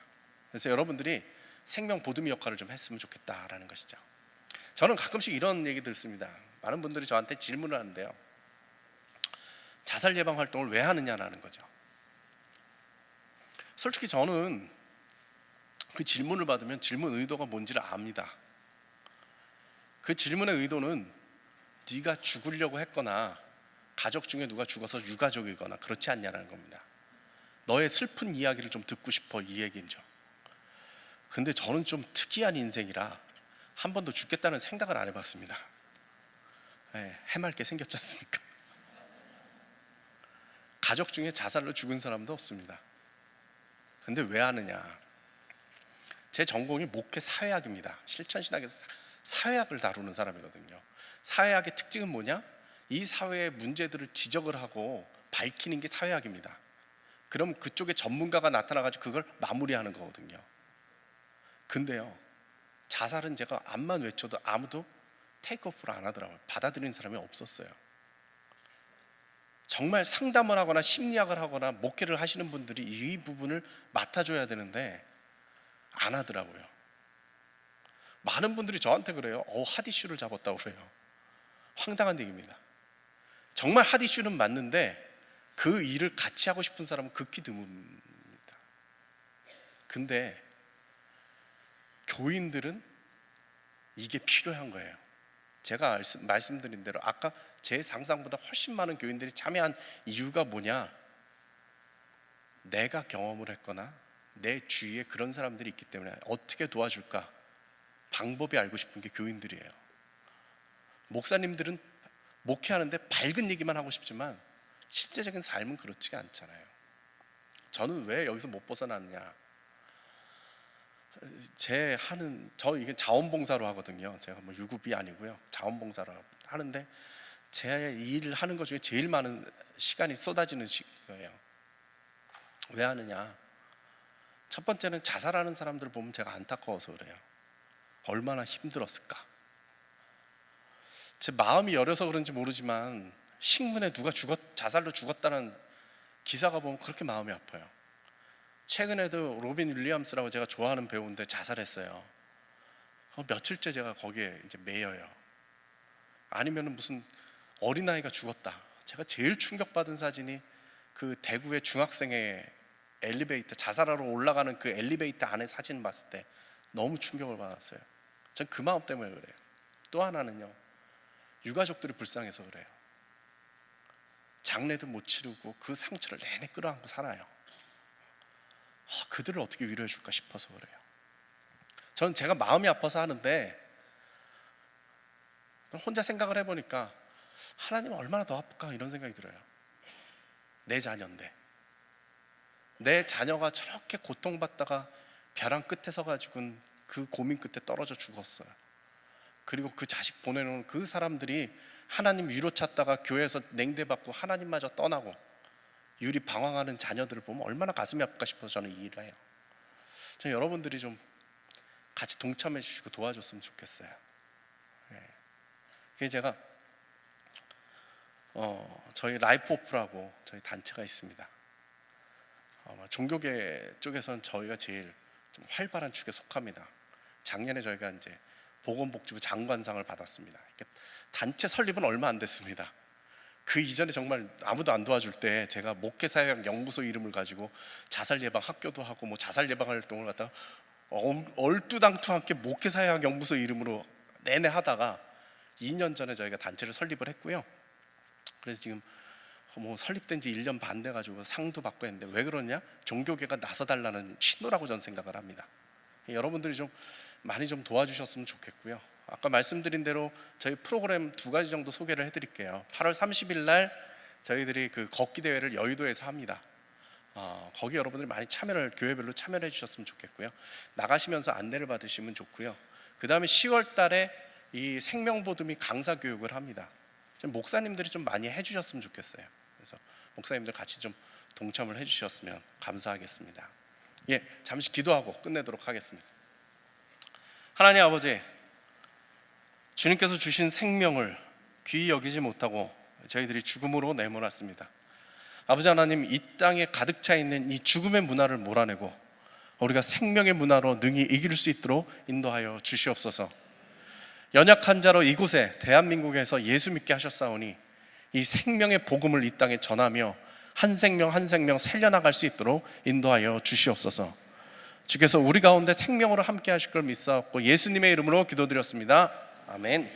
그래서 여러분들이 생명 보듬이 역할을 좀 했으면 좋겠다라는 것이죠. 저는 가끔씩 이런 얘기 듣습니다. 많은 분들이 저한테 질문을 하는데요, 자살 예방 활동을 왜 하느냐라는 거죠. 솔직히 저는 그 질문을 받으면 질문 의도가 뭔지를 압니다. 그 질문의 의도는 네가 죽으려고 했거나 가족 중에 누가 죽어서 유가족이거나 그렇지 않냐는 겁니다. 너의 슬픈 이야기를 좀 듣고 싶어, 이 얘기죠. 근데 저는 좀 특이한 인생이라 한 번도 죽겠다는 생각을 안 해봤습니다. 해맑게 생겼지 않습니까? 가족 중에 자살로 죽은 사람도 없습니다. 근데 왜 하느냐? 제 전공이 목회 사회학입니다. 실천신학에서 사회학을 다루는 사람이거든요. 사회학의 특징은 뭐냐? 이 사회의 문제들을 지적을 하고 밝히는 게 사회학입니다. 그럼 그쪽에 전문가가 나타나가지고 그걸 마무리하는 거거든요. 근데요, 자살은 제가 암만 외쳐도 아무도 테이크오프를 안 하더라고요. 받아들이는 사람이 없었어요. 정말 상담을 하거나 심리학을 하거나 목회를 하시는 분들이 이 부분을 맡아줘야 되는데 안 하더라고요. 많은 분들이 저한테 그래요. 핫이슈를 잡았다고 그래요. 황당한 얘기입니다. 정말 핫이슈는 맞는데 그 일을 같이 하고 싶은 사람은 극히 드뭅니다. 근데 교인들은 이게 필요한 거예요. 제가 말씀드린 대로 아까 제 상상보다 훨씬 많은 교인들이 참여한 이유가 뭐냐? 내가 경험을 했거나 내 주위에 그런 사람들이 있기 때문에 어떻게 도와줄까? 방법이 알고 싶은 게 교인들이에요. 목사님들은 목회하는데 밝은 얘기만 하고 싶지만 실제적인 삶은 그렇지가 않잖아요. 저는 왜 여기서 못 벗어나느냐? 저 이게 자원봉사로 하거든요. 제가 뭐 유급이 아니고요. 자원봉사로 하는데 제 일을 하는 것 중에 제일 많은 시간이 쏟아지는 거예요. 왜 하느냐? 첫 번째는 자살하는 사람들을 보면 제가 안타까워서 그래요. 얼마나 힘들었을까? 제 마음이 여려서 그런지 모르지만 신문에 누가 자살로 죽었다는 기사가 보면 그렇게 마음이 아파요. 최근에도 로빈 윌리엄스라고 제가 좋아하는 배우인데 자살했어요. 며칠째 제가 거기에 이제 매여요. 아니면은 무슨 어린아이가 죽었다. 제가 제일 충격받은 사진이 그 대구의 중학생의 엘리베이터, 자살하러 올라가는 그 엘리베이터 안에 사진 봤을 때 너무 충격을 받았어요. 전 그 마음 때문에 그래요. 또 하나는요, 유가족들이 불쌍해서 그래요. 장례도 못 치르고 그 상처를 내내 끌어안고 살아요. 그들을 어떻게 위로해 줄까 싶어서 그래요. 저는 제가 마음이 아파서 하는데 혼자 생각을 해보니까 하나님은 얼마나 더 아플까 이런 생각이 들어요. 내 자녀인데, 내 자녀가 저렇게 고통받다가 벼랑 끝에 서가지고 그 고민 끝에 떨어져 죽었어요. 그리고 그 자식 보내놓은 그 사람들이 하나님 위로 찾다가 교회에서 냉대받고 하나님마저 떠나고 유리 방황하는 자녀들을 보면 얼마나 가슴이 아플까 싶어서 저는 이 일을 해요. 저는 여러분들이 좀 같이 동참해 주시고 도와줬으면 좋겠어요. 그게 제가 저희 라이프 오프라고 저희 단체가 있습니다. 종교계 쪽에서는 저희가 제일 좀 활발한 축에 속합니다. 작년에 저희가 이제 보건복지부 장관상을 받았습니다. 단체 설립은 얼마 안 됐습니다. 그 이전에 정말 아무도 안 도와줄 때 제가 목회사회학 연구소 이름을 가지고 자살 예방 학교도 하고 뭐 자살 예방 활동을 갖다가 얼뚜당투 목회사회학 연구소 이름으로 내내 하다가 2년 전에 저희가 단체를 설립을 했고요. 그래서 지금 뭐 설립된 지 1년 반 돼 가지고 상도 받고 했는데 왜 그러냐? 종교계가 나서달라는 신호라고 저는 생각을 합니다. 여러분들이 좀 많이 좀 도와주셨으면 좋겠고요. 아까 말씀드린 대로 저희 프로그램 2가지 정도 소개를 해드릴게요. 8월 30일 날 저희들이 그 걷기 대회를 여의도에서 합니다. 거기 여러분들이 많이 교회별로 참여를 해주셨으면 좋겠고요. 나가시면서 안내를 받으시면 좋고요. 그 다음에 10월 달에 이 생명보드 및 강사 교육을 합니다. 좀 목사님들이 좀 많이 해주셨으면 좋겠어요. 그래서 목사님들 같이 좀 동참을 해주셨으면 감사하겠습니다. 잠시 기도하고 끝내도록 하겠습니다. 하나님 아버지, 주님께서 주신 생명을 귀히 여기지 못하고 저희들이 죽음으로 내몰았습니다. 아버지 하나님, 이 땅에 가득 차 있는 이 죽음의 문화를 몰아내고 우리가 생명의 문화로 능히 이길 수 있도록 인도하여 주시옵소서. 연약한 자로 이곳에 대한민국에서 예수 믿게 하셨사오니 이 생명의 복음을 이 땅에 전하며 한 생명 한 생명 살려나갈 수 있도록 인도하여 주시옵소서. 주께서 우리 가운데 생명으로 함께 하실 걸 믿사옵고 예수님의 이름으로 기도드렸습니다. 아멘.